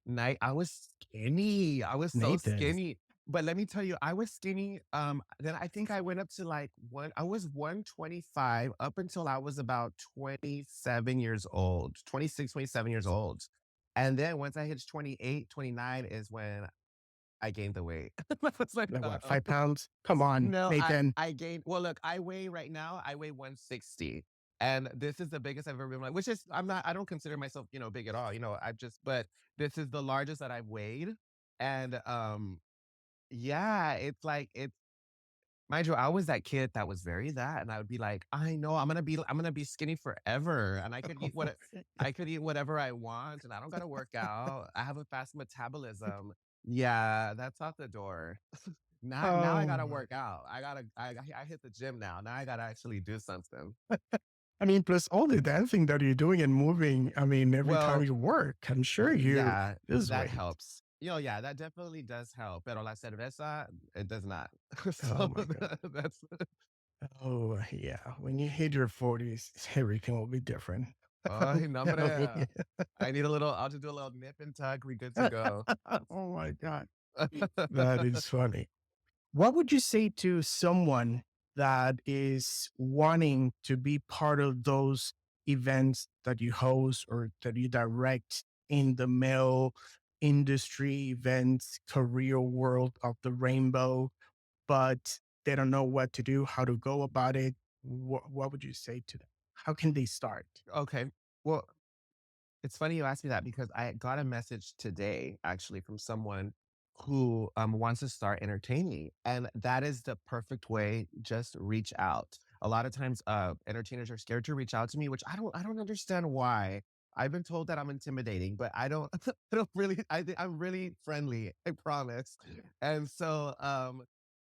Night I was skinny. I was so Nathan. skinny. But let me tell you, I was skinny. Then I think I went up to like I was 125 up until I was about 27 years old, 26, 27 years old. And then once I hit 28, 29 is when I gained the weight. I was like, Like what, uh-oh. 5 pounds? Come on, No, Nathan. I gained well, look, I weigh right now, I weigh 160. And this is the biggest I've ever been like, which is I don't consider myself, big at all. But this is the largest that I've weighed. And yeah, it's like it's mind you, I was that kid that was very that, and I would be like, I know I'm gonna be skinny forever. And I could eat whatever I want, and I don't gotta work out. I have a fast metabolism. Yeah, that's out the door. Now I Oh gotta my. work out. I hit the gym now. Now I gotta actually do something. I mean, plus all the dancing that you're doing and moving. I mean, every time Well, you work, I'm sure you yeah, lose that weight. helps. Yeah, that definitely does help. Pero la cerveza, it does not. Oh So my God. that's Oh, yeah. When you hit your 40s, everything will be different. ay, no, hombre. I need a little, I'll just do a little nip and tuck. We good to go. Oh my God. That is funny. What would you say to someone that is wanting to be part of those events that you host or that you direct in the male industry events, career world of the rainbow, but they don't know what to do, how to go about it? What would you say to them? How can they start? Okay. Well, it's funny you asked me that because I got a message today actually from someone who wants to start entertaining. And that is the perfect way. Just reach out. A lot of times entertainers are scared to reach out to me, which I don't understand why. I've been told that I'm intimidating, but I don't I don't really I'm really friendly, I promise. And so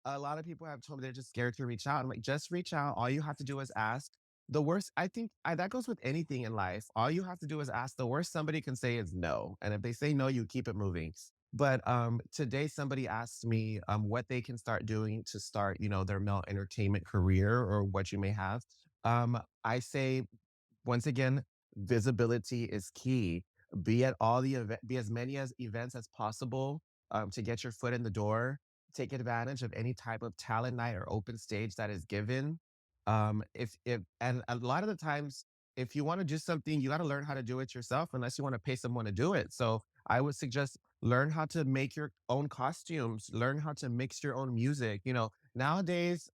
a lot of people have told me they're just scared to reach out. I'm like, just reach out. All you have to do is ask. The worst, I think that goes with anything in life. All you have to do is ask. The worst somebody can say is no. And if they say no, you keep it moving. But today somebody asked me what they can start doing to start, their male entertainment career or what you may have. I say once again, visibility is key. Be at all the event, be as many as events as possible to get your foot in the door. Take advantage of any type of talent night or open stage that is given. If and a lot of the times, if you want to do something, you got to learn how to do it yourself, unless you want to pay someone to do it. So I would suggest learn how to make your own costumes, learn how to mix your own music. Nowadays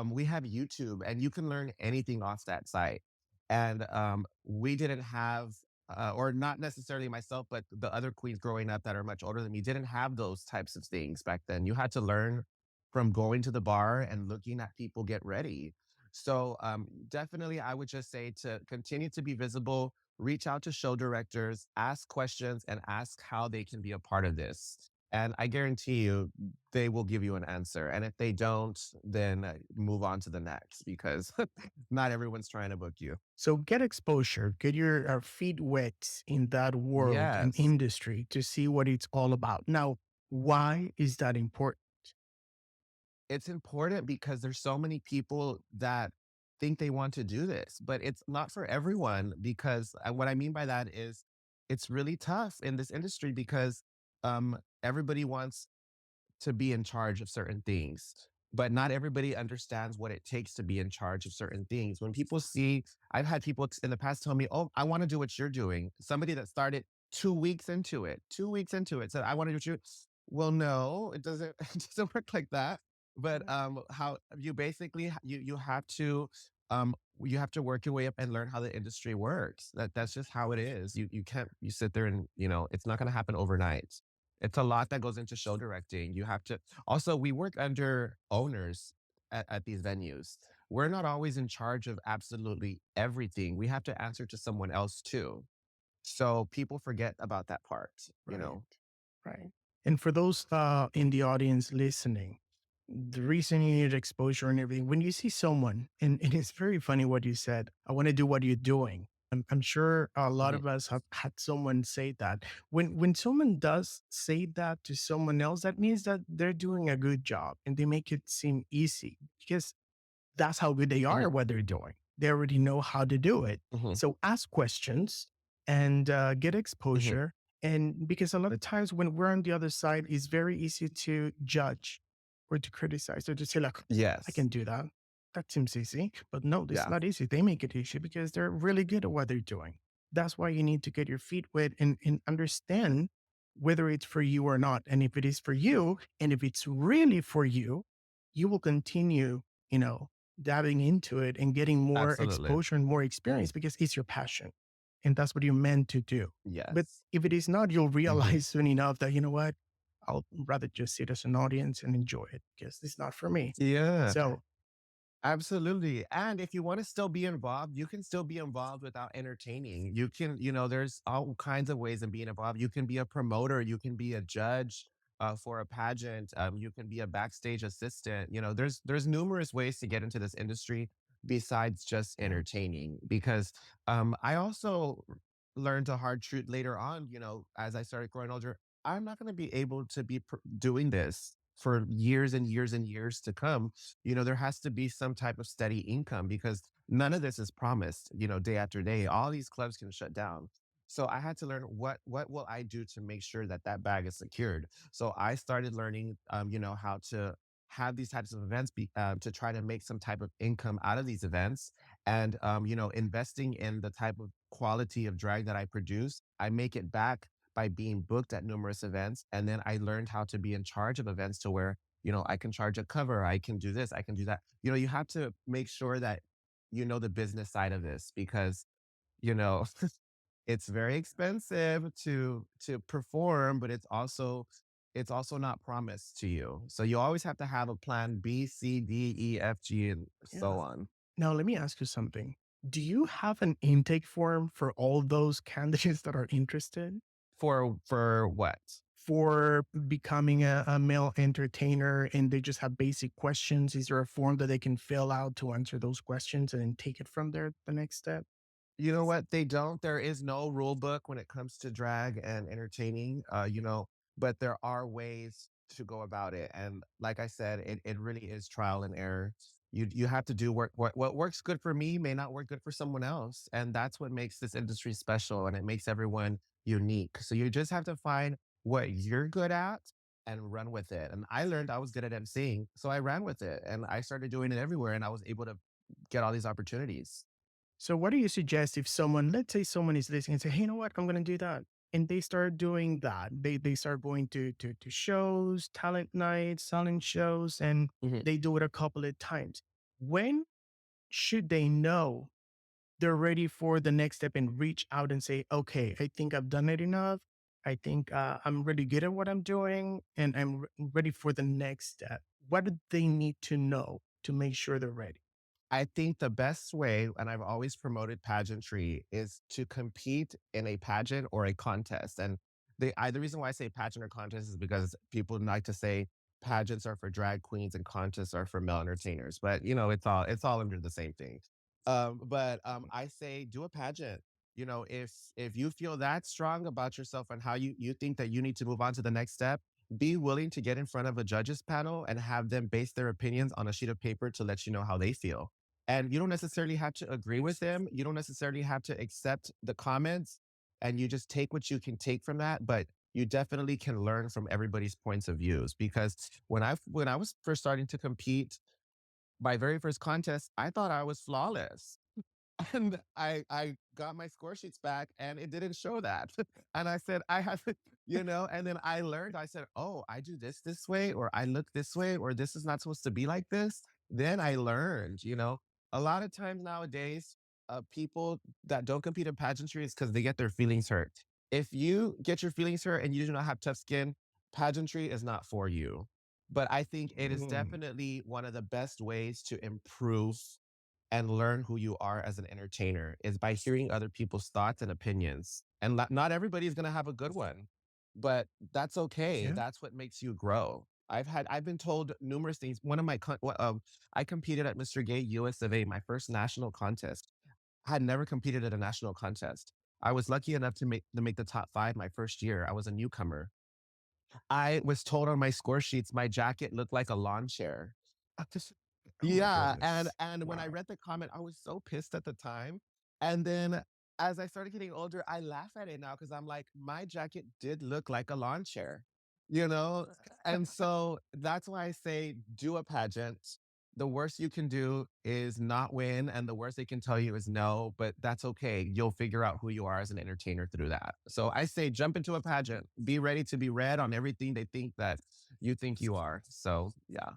we have YouTube, and you can learn anything off that site. And we didn't have, or not necessarily myself, but the other queens growing up that are much older than me didn't have those types of things back then. You had to learn from going to the bar and looking at people get ready. So definitely, I would just say to continue to be visible, reach out to show directors, ask questions, and ask how they can be a part of this. And I guarantee you, they will give you an answer. And if they don't, then move on to the next because not everyone's trying to book you. So get exposure, get your feet wet in that world and Yes. industry to see what it's all about. Now, why is that important? It's important because there's so many people that think they want to do this, but it's not for everyone because what I mean by that is it's really tough in this industry because everybody wants to be in charge of certain things. But not everybody understands what it takes to be in charge of certain things. When people see, I've had people in the past tell me, "Oh, I want to do what you're doing." Somebody that started 2 weeks into it, 2 weeks into it, said, "I want to do what you." Well, no, it doesn't. It doesn't work like that. But how you basically you have to work your way up and learn how the industry works. That's just how it is. You can't you sit there and it's not going to happen overnight. It's a lot that goes into show directing. You have to also, we work under owners at these venues. We're not always in charge of absolutely everything. We have to answer to someone else too. So people forget about that part, you Right. know? Right. And for those in the audience listening, the reason you need exposure and everything, when you see someone, and it's very funny what you said, I want to do what you're doing. I'm sure a lot Mhm. of us have had someone say that. When someone does say that to someone else, that means that they're doing a good job and they make it seem easy because that's how good they are Mhm. at what they're doing. They already know how to do it. Mhm. So ask questions and get Mhm. exposure. And because a lot of times when we're on the other side, it's very easy to judge or to criticize or to say, like, I Yes. can do that. That seems easy. But no, it's Yeah. not easy. They make it easy because they're really good at what they're doing. That's why you need to get your feet wet and understand whether it's for you or not. And if it is for you, and if it's really for you, you will continue, you know, diving into it and getting more Absolutely. exposure and more experience because it's your passion and that's what you're meant to do. But Yes. if it is not, you'll Mhm. realize soon enough that, you know what, I'll rather just sit as an audience and enjoy it because it's not for me. Yeah. So, Absolutely. And if you want to still be involved, you can still be involved without entertaining. There's all kinds of ways of being involved. You can be a promoter, you can be a judge for a pageant, you can be a backstage assistant. There's numerous ways to get into this industry. besides just Yeah. entertaining. Because I also learned a hard truth later on, as I started growing older. I'm not going to be able to be doing this for years and years and years to come. There has to be some type of steady income because none of this is promised, day after day. All these clubs can shut down. So I had to learn what will I do to make sure that that bag is secured. So I started learning, how to have these types of events to try to make some type of income out of these events, and investing in the type of quality of drag that I produce. I make it back by being booked at numerous events, and then I learned how to be in charge of events to where I can charge a cover, I can do this, I can do that. You have to make sure that the business side of this, because you know it's very expensive to perform, but it's also not promised to you. So you always have to have a plan B, C, D, E, F, G, and so Yeah. on. Now, let me ask you something. Do you have an intake form for all those candidates that are interested For what? for becoming a male entertainer and they just have basic questions? Is there a form that they can fill out to answer those questions and then take it from there, the next step? You know what? They don't. There is no rule book when it comes to drag and entertaining, but there are ways to go about it. And like I said, it really is trial and error. You have to do work. What works good for me may not work good for someone else. And that's what makes this industry special, and it makes everyone unique. So you just have to find what you're good at and run with it. And I learned I was good at emceeing. So I ran with it and I started doing it everywhere, and I was able to get all these opportunities. So, what do you suggest if someone, let's say someone is listening and say, "Hey, you know what? I'm going to do that." And they start doing that. They start going to shows, talent nights, talent shows, and Mhm. they do it a couple of times. When should they know they're ready for the next step and reach out and say, "Okay, I think I've done it enough. I think I'm really good at what I'm doing, and I'm ready for the next step." What do they need to know to make sure they're ready? I think the best way, and I've always promoted pageantry, is to compete in a pageant or a contest. And the reason why I say pageant or contest is because people like to say pageants are for drag queens and contests are for male entertainers. But it's all under the same thing. But I say do a pageant. If you feel that strong about yourself and how you think that you need to move on to the next step, be willing to get in front of a judges panel and have them base their opinions on a sheet of paper to let you know how they feel. And you don't necessarily have to agree with them. You don't necessarily have to accept the comments, and you just take what you can take from that. But you definitely can learn from everybody's points of views, because when I was first starting to compete, my very first contest, I thought I was flawless. And I got my score sheets back and it didn't show that. And I said, I have, and then I learned, I said, oh, I do this way, or I look this way, or this is not supposed to be like this. Then I learned, a lot of times nowadays, people that don't compete in pageantry is because they get their feelings hurt. If you get your feelings hurt and you do not have tough skin, pageantry is not for you. But I think it is Mm, definitely one of the best ways to improve and learn who you are as an entertainer is by hearing other people's thoughts and opinions. And not everybody is going to have a good one, but that's okay. yeah. That's what makes you grow. I've been told numerous things. I competed at Mr. Gay US of A, my first national contest. I had never competed at a national contest. I was lucky enough to make the top 5 my first year. I was a newcomer. I was told on my score sheets my jacket looked like a lawn chair. Oh my Yeah, and goodness. and when I Wow. read the comment, I was so pissed at the time, and then as I started getting older, I laugh at it now because 'cause I'm like, "My jacket did look like a lawn chair," you know? And so that's why I say do a pageant. The worst you can do is not win, and the worst they can tell you is no, but that's okay. You'll figure out who you are as an entertainer through that. So I say jump into a pageant. Be ready to be read on everything they think that you think you are. So, yeah.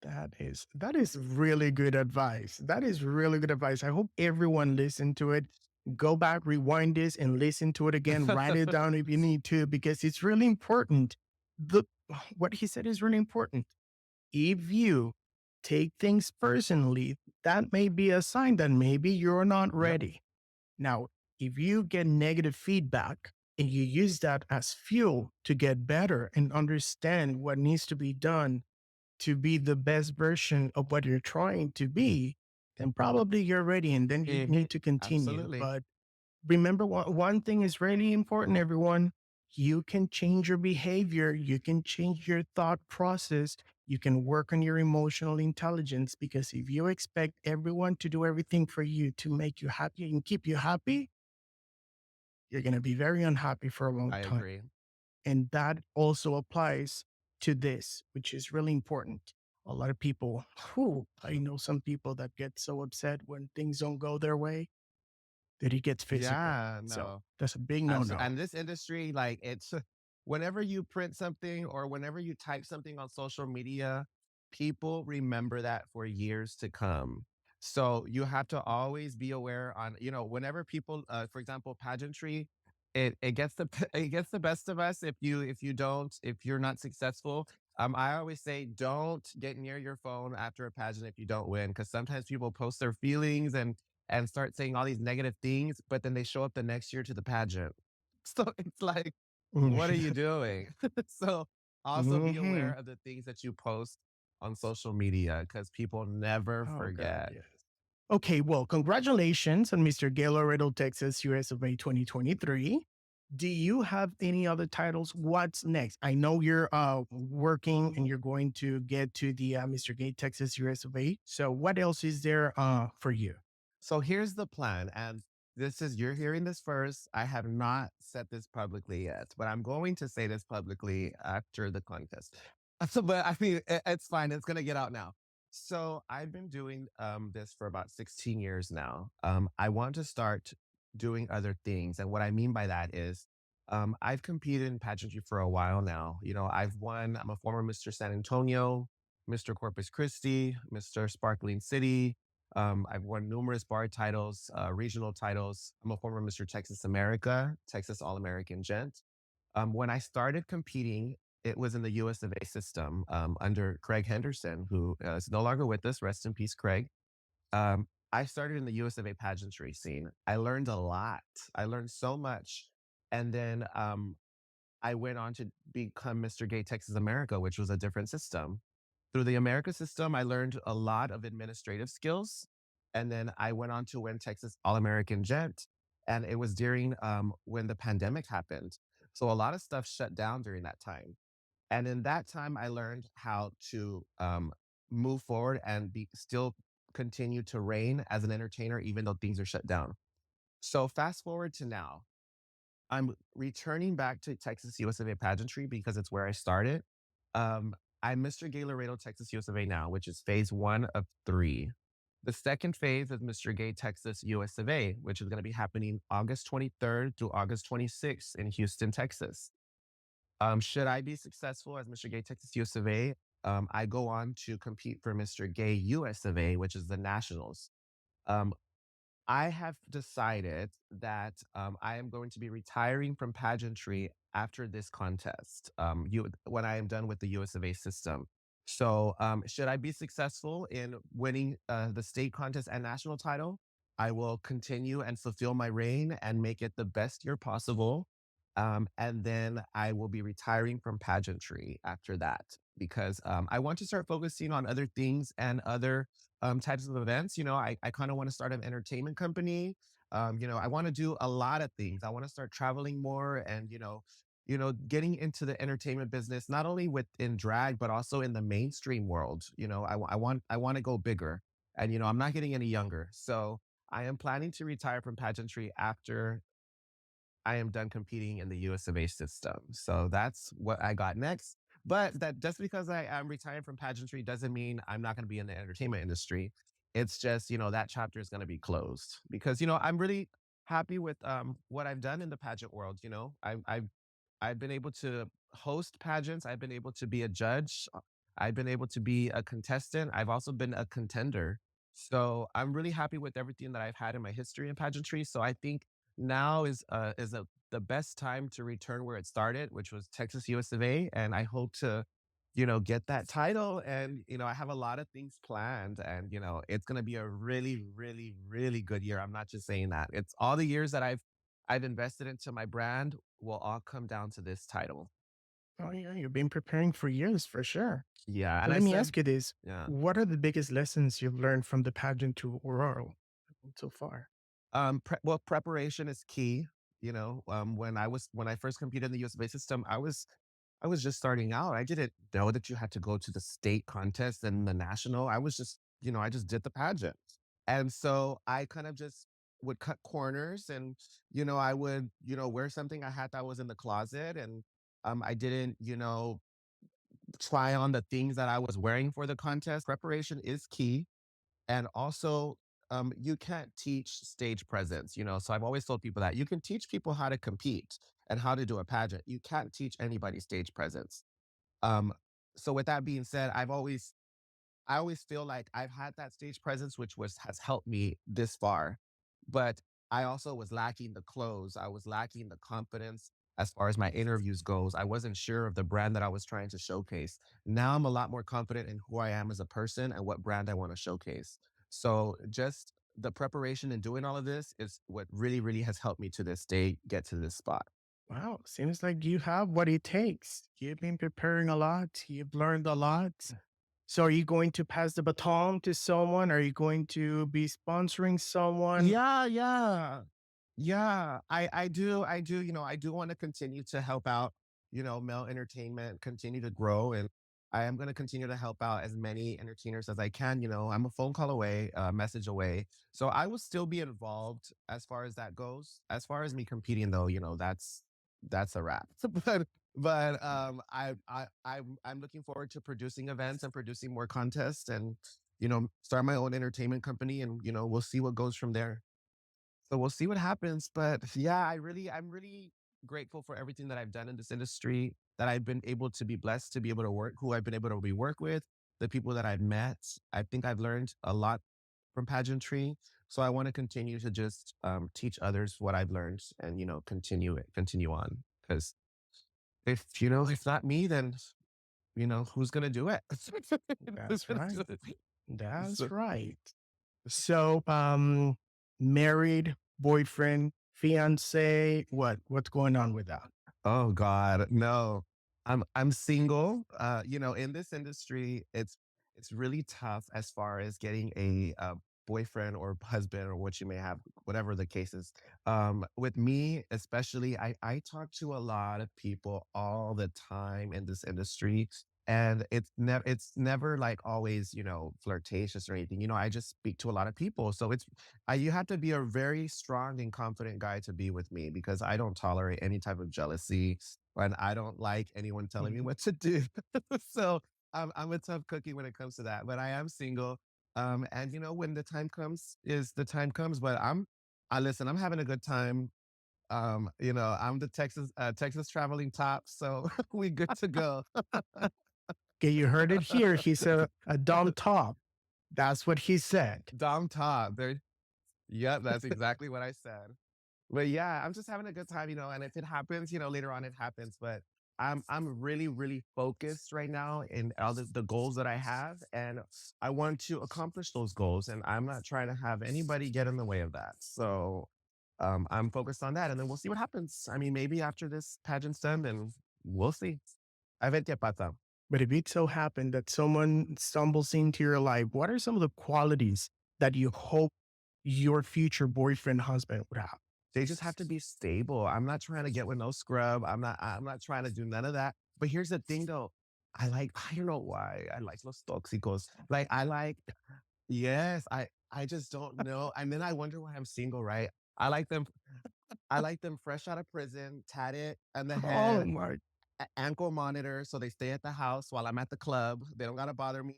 That is really good advice. That is really good advice. I hope everyone listened to it. Go back, rewind this, and listen to it again. Write it down if you need to, because it's really important. The What he said is really important. If you take things personally, that may be a sign that maybe you're not Yep. ready. Now, if you get negative feedback and you use that as fuel to get better and understand what needs to be done to be the best version of what you're trying to be, then probably you're ready and then you Mhm. need to continue. Absolutely. But remember, one thing is really important, everyone. You can change your behavior, you can change your thought process, you can work on your emotional intelligence. Because if you expect everyone to do everything for you to make you happy and keep you happy, you're going to be very unhappy for a long I time. agree. And that also applies to this, which is really important. A lot of people, I know some people that get so upset when things don't go their way that he gets physical. Yeah, So no. that's a big no Absolutely. no. And this industry, like it's whenever you print something or whenever you type something on social media, people remember that for years to come. So you have to always be aware on, whenever people, for example, pageantry, it gets the it gets the best of us if you're not successful. I always say don't get near your phone after a pageant if you don't win, because sometimes people post their feelings and start saying all these negative things, but then they show up the next year to the pageant. So it's like, what are you doing? So also be aware Hmm. of the things that you post on social media because people never Oh God, forget. yes. Okay, well, congratulations on Mr. Gaylord Riddle, Texas, US of A 2023. Do you have any other titles? What's next? I know you're working and you're going to get to the Mr. Gay Texas US of A. So what else is there for you? So here's the plan. And you're hearing this first. I have not said this publicly yet, but I'm going to say this publicly after the contest. So, but I mean, it's fine. It's going to get out now. So I've been doing this for about 16 years now. I want to start doing other things. And what I mean by that is I've competed in pageantry for a while now. I've won, I'm a former Mr. San Antonio, Mr. Corpus Christi, Mr. Sparkling City. I've won numerous bar titles, regional titles. I'm a former Mr. Texas America, Texas All American Gent. When I started competing, it was in the US of A system under Craig Henderson, who is no longer with us. Rest in peace, Craig. I started in the US of A pageantry scene. I learned a lot. I learned so much. And then I went on to become Mr. Gay Texas America, which was a different system. Through the America system, I learned a lot of administrative skills. And then I went on to win Texas All American Gent. And it was during when the pandemic happened. So a lot of stuff shut down during that time. And in that time, I learned how to move forward and still continue to reign as an entertainer, even though things are shut down. So fast forward to now. I'm returning back to Texas US of A pageantry because it's where I started. I'm Mr. Gay Laredo, Texas US of A now, which is phase one of three. The second phase is Mr. Gay Texas US of A, which is going to be happening August 23rd through August 26th in Houston, Texas. Should I be successful as Mr. Gay Texas US of A, I go on to compete for Mr. Gay US of A, which is the nationals. Um, I have decided that I am going to be retiring from pageantry after this contest. When I am done with the US of A system. So, should I be successful in winning the state contest and national title, I will continue and fulfill my reign and make it the best year possible. And then I will be retiring from pageantry after that because I want to start focusing on other things and other types of events. I kind of want to start an entertainment company. I want to do a lot of things. I want to start traveling more and, getting into the entertainment business, not only within drag, but also in the mainstream world. I want to go bigger and, I'm not getting any younger. So I am planning to retire from pageantry after I am done competing in the US of A system. So that's what I got next. But that just because I am retiring from pageantry doesn't mean I'm not going to be in the entertainment industry. It's just, that chapter is going to be closed because, I'm really happy with what I've done in the pageant world. I've been able to host pageants. I've been able to be a judge. I've been able to be a contestant. I've also been a contender. So I'm really happy with everything that I've had in my history in pageantry. So I think now is the best time to return where it started, which was Texas US of A. And I hope to, get that title. And, I have a lot of things planned. And, it's gonna be a really, really, really good year. I'm not just saying that. It's all the years that I've invested into my brand will all come down to this title. Oh, yeah, you've been preparing for years for sure. Yeah, So and I let me said, ask you this. yeah. What are the biggest lessons you've learned from the pageant to Aurora so far? Well, preparation is key. When I first competed in the US based system, I was just starting out. I didn't know that you had to go to the state contest and the national. I was just, I just did the pageant. And so I kind of just would cut corners and, I would, wear something I had that was in the closet. And I didn't, try on the things that I was wearing for the contest. Preparation is key. And also, you can't teach stage presence, So I've always told people that you can teach people how to compete and how to do a pageant. You can't teach anybody stage presence. Um, so with that being said, I always feel like I've had that stage presence, which was has helped me this far. But I also was lacking the clothes. I was lacking the confidence as far as my interviews goes. I wasn't sure of the brand that I was trying to showcase. Now I'm a lot more confident in who I am as a person and what brand I want to showcase. So just the preparation and doing all of this is what really, really has helped me to this day get to this spot. Wow, seems like you have what it takes. You've been preparing a lot. You've learned a lot. So are you going to pass the baton to someone? Are you going to be sponsoring someone? Yeah, yeah. Yeah, I do, I do want to continue to help out, male entertainment, continue to grow. And I am going to continue to help out as many entertainers as I can. I'm a phone call away, a message away. So I will still be involved as far as that goes. As far as me competing though, that's a wrap. I'm looking forward to producing events and producing more contests and, start my own entertainment company and, we'll see what goes from there. So we'll see what happens. But yeah, I'm really grateful for everything that I've done in this industry, that I've been able to be blessed to be able to work, who I've been able to be work with, the people that I've met. I think I've learned a lot from pageantry. So I want to continue to just teach others what I've learned and, continue on. Because if not me, then, who's going to do it? Who's That's going to right. do it? That's So, right. So, married, boyfriend, fiance, what's going on with that? oh God, no. I'm single. In this industry, it's really tough as far as getting a boyfriend or husband or what you may have, whatever the case is. With me, especially, I talk to a lot of people all the time in this industry. And it's never like always, flirtatious or anything. I just speak to a lot of people. So you have to be a very strong and confident guy to be with me because I don't tolerate any type of jealousy and I don't like anyone telling me Mhm. what to do. So I'm a tough cookie when it comes to that, but I am single. And when the time comes, is the time comes. But I listen. I'm having a good time. I'm the Texas traveling top, so we good to go. Okay, you heard it here. He's a dumb top. That's what he said. Dom top. There. Yep, that's exactly what I said. But yeah, I'm just having a good time, and if it happens, later on it happens. But I'm really, really focused right now in all the goals that I have. And I want to accomplish those goals. And I'm not trying to have anybody get in the way of that. So I'm focused on that. And then we'll see what happens. I mean, maybe after this pageant's done, then we'll see. A ver qué pasa. But if it so happened that someone stumbles into your life, what are some of the qualities that you hope your future boyfriend, husband would have? They just have to be stable. I'm not trying to get with no scrub. I'm not trying to do none of that. But here's the thing though. I don't know why. I like los tóxicos. Like I like, yes, I just don't know. And then I wonder why I'm single, right? I like them, I like them fresh out of prison, tatted on the Oh head, my, ankle monitor, so they stay at the house while I'm at the club. They don't gotta bother me.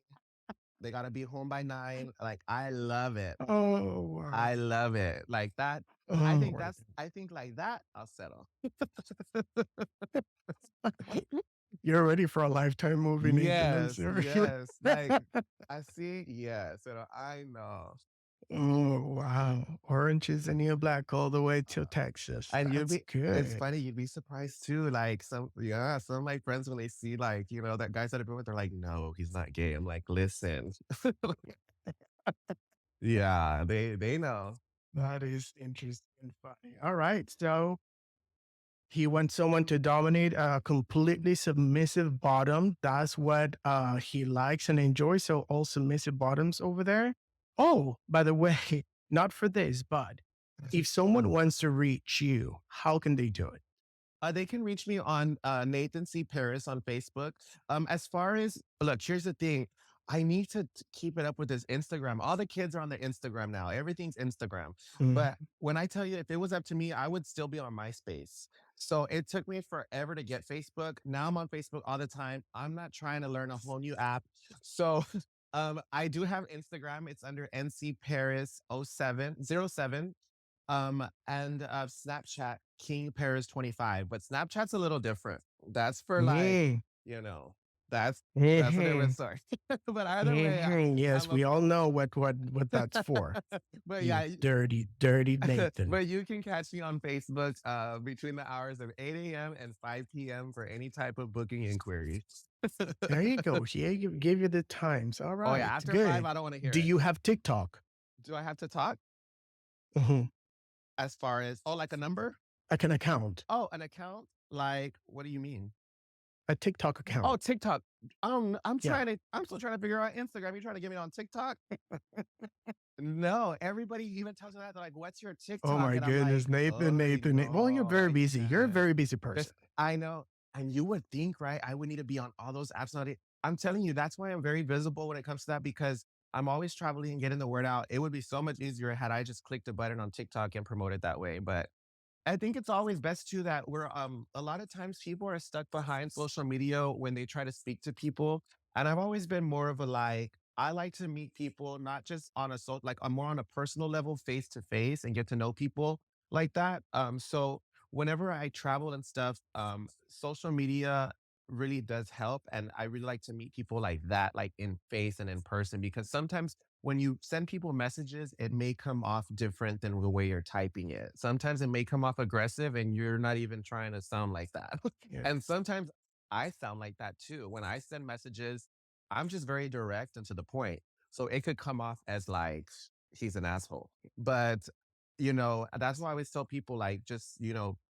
They gotta be home by 9. Like I love it. oh wow. I love it. Like that. Oh my I think like that, I'll settle. God. You're ready for a lifetime moving Yes, intimacy. yes. Like I see, yes. I know. Oh wow. Orange is the new black all the way to Texas. And That's it's good. funny, you'd be surprised too. Like some of my friends when they see like, that guys that I've been with, they're like, no, he's not gay. I'm like, listen. Yeah, they know. That is interesting and funny. All right. So He wants someone to dominate a completely submissive bottom. That's what he likes and enjoys. So all submissive bottoms over there. Oh, by the way, not for this, but if someone wants to reach you, how can they do it? They can reach me on Nathan C. Paris on Facebook. As far as look, here's the thing. I need to keep it up with this Instagram. All the kids are on the Instagram now. Everything's Instagram. Mm. But when I tell you, if it was up to me, I would still be on MySpace. So it took me forever to get Facebook. Now I'm on Facebook all the time. I'm not trying to learn a whole new app. So I do have Instagram. It's under NC Paris 0707. And Snapchat King Paris 25, but Snapchat's a little different. That's for like, Yeah. you know, that's that's a different Mhm. story. But either way, Mhm. Yes, I'm a we all know what that's for. but You yeah, dirty, dirty Nathan. but you can catch me on Facebook between the hours of 8 a.m. and 5 p.m. for any type of booking inquiry. There you go. Yeah, you give you the times. All Oh yeah, right, after five, good. I don't want to hear Do it. you have TikTok? Do I have to talk Mhm. as far as like a number? Like an account, Oh, an account? Like, what do you mean? a TikTok Oh, account. TikTok. Yeah. I'm still trying to figure out Instagram. You trying to get me on TikTok? No, everybody even tells me that. They're like, what's your Oh TikTok? my And I'm like, goodness, Nathan, oh Nathan. Well, you're no, very I busy. You're a can't. very busy Just, person. I know. And you would think, right? I would need to be on all those apps. Not I'm telling you, that's why I'm very visible when it comes to that because I'm always traveling and getting the word out. It would be so much easier had I just clicked a button on TikTok and promoted that way. But I think it's always best too that we're a lot of times people are stuck behind social media when they try to speak to people. And I've always been more of a like, I like to meet people, not just on a like I'm more on a personal level, face to face and get to know people like that. So whenever I travel and stuff, social media really does help. And I really like to meet people like that, like in face and in person, because sometimes when you send people messages, it may come off different than the way you're typing it. Sometimes it may come off aggressive and you're not even trying to sound like that. Yeah. And sometimes I sound like that too. When I send messages, I'm just very direct and to the point. So it could come off as like he's an asshole. But, that's why I always tell people like just,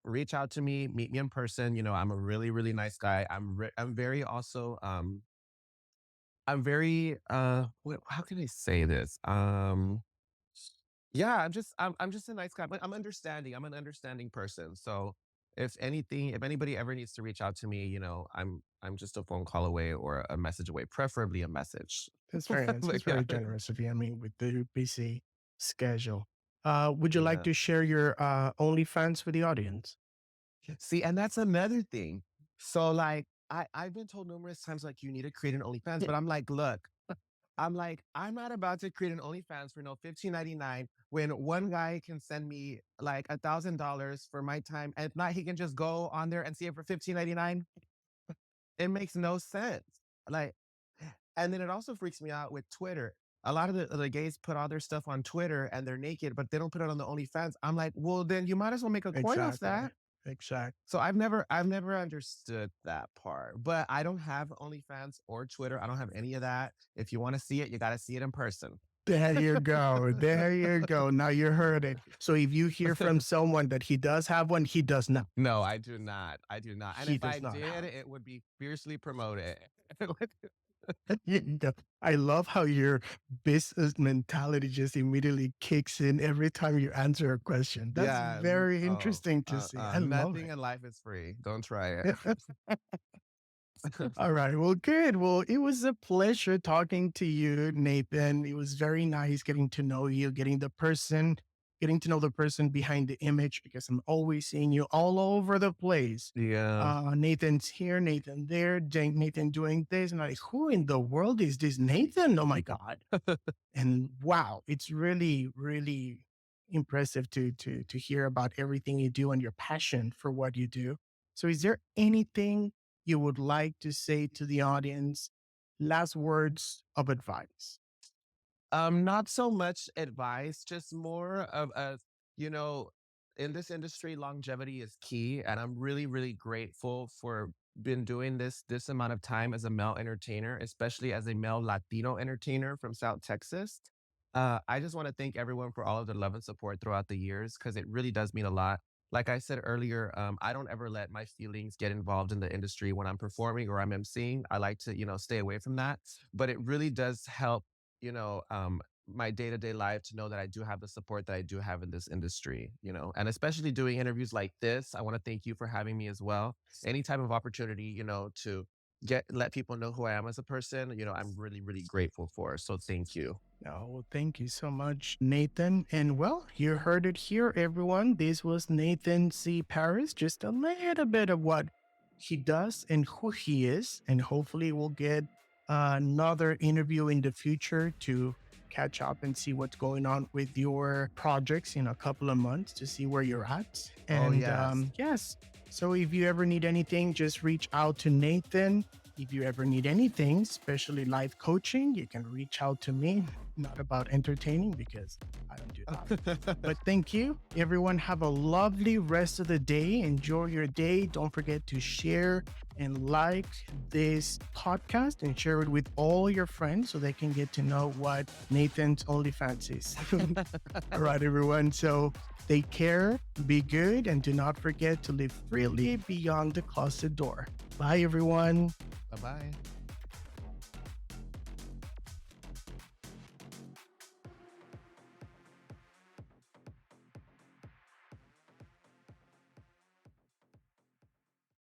reach out to me, meet me in person. I'm a really, really nice guy. I'm very also I'm very how can I say this? Yeah, I'm just a nice guy, but I'm understanding. I'm an understanding person. So if anybody ever needs to reach out to me, I'm just a phone call away or a message away, preferably a message. That's very nice. But That's yeah. very generous of you. I mean, with the busy schedule. Would you like Yeah. to share your OnlyFans with the audience? See, and that's another thing. So like I've been told numerous times like you need to create an OnlyFans, but I'm like, look, I'm not about to create an OnlyFans for no 15.99 when one guy can send me like $1,000 for my time. And if not, he can just go on there and see it for 15.99. It makes no sense. Like, and then it also freaks me out with Twitter. A lot of the gays put all their stuff on Twitter and they're naked, but they don't put it on the OnlyFans. I'm like, well, then you might as well make a coin off Exactly. that. Exactly. So I've never understood that part. But I don't have OnlyFans or Twitter. I don't have any of that. If you want to see it, you got to see it in person. There you go. There you go. Now you heard it. So if you hear from someone that he does have one, he does not. No, I do not. I do not. And He if I does not did, have. it would be fiercely promoted. You know, I love how your business mentality just immediately kicks in every time you answer a question. That's Yeah. very Oh, interesting to see. I love nothing in life is free. Don't try it. it. All right. Well, good. Well, it was a pleasure talking to you, Nathan. It was very nice getting to know you, getting to know the person behind the image because I'm always seeing you all over the place. Yeah. Nathan's here, Nathan there, Nathan doing this. And I'm like, who in the world is this Nathan? Oh my God. And wow, it's really, really impressive to hear about everything you do and your passion for what you do. So is there anything you would like to say to the audience? Last words of advice. Not so much advice, just more of a, you know, in this industry, longevity is key. And I'm really, really grateful for been doing this amount of time as a male entertainer, especially as a male Latino entertainer from South Texas. I just want to thank everyone for all of the love and support throughout the years because it really does mean a lot. Like I said earlier, I don't ever let my feelings get involved in the industry when I'm performing or I'm emceeing. I like to, stay away from that. But it really does help, you know, um, my day to day life to know that I do have the support that I do have in this industry, and especially doing interviews like this. I want to thank you for having me as well. Any type of opportunity, to let people know who I am as a person, I'm really, really grateful for. So thank you. Oh, well, thank you so much, Nathan. And well, you heard it here, everyone. This was Nathan C. Paris, just a little bit of what he does and who he is. And hopefully, we'll get another interview in the future to catch up and see what's going on with your projects in a couple of months to see where you're at. Oh, And yes. yes, so if you ever need anything, just reach out to Nathan. If you ever need anything, especially life coaching, you can reach out to me. Not about entertaining because I don't do that. But thank you. Everyone, have a lovely rest of the day. Enjoy your day. Don't forget to share and like this podcast and share it with all your friends so they can get to know what Nathan's OnlyFans is. All right, everyone. So take care, be good, and do not forget to live freely beyond the closet door. Bye, everyone. Bye bye.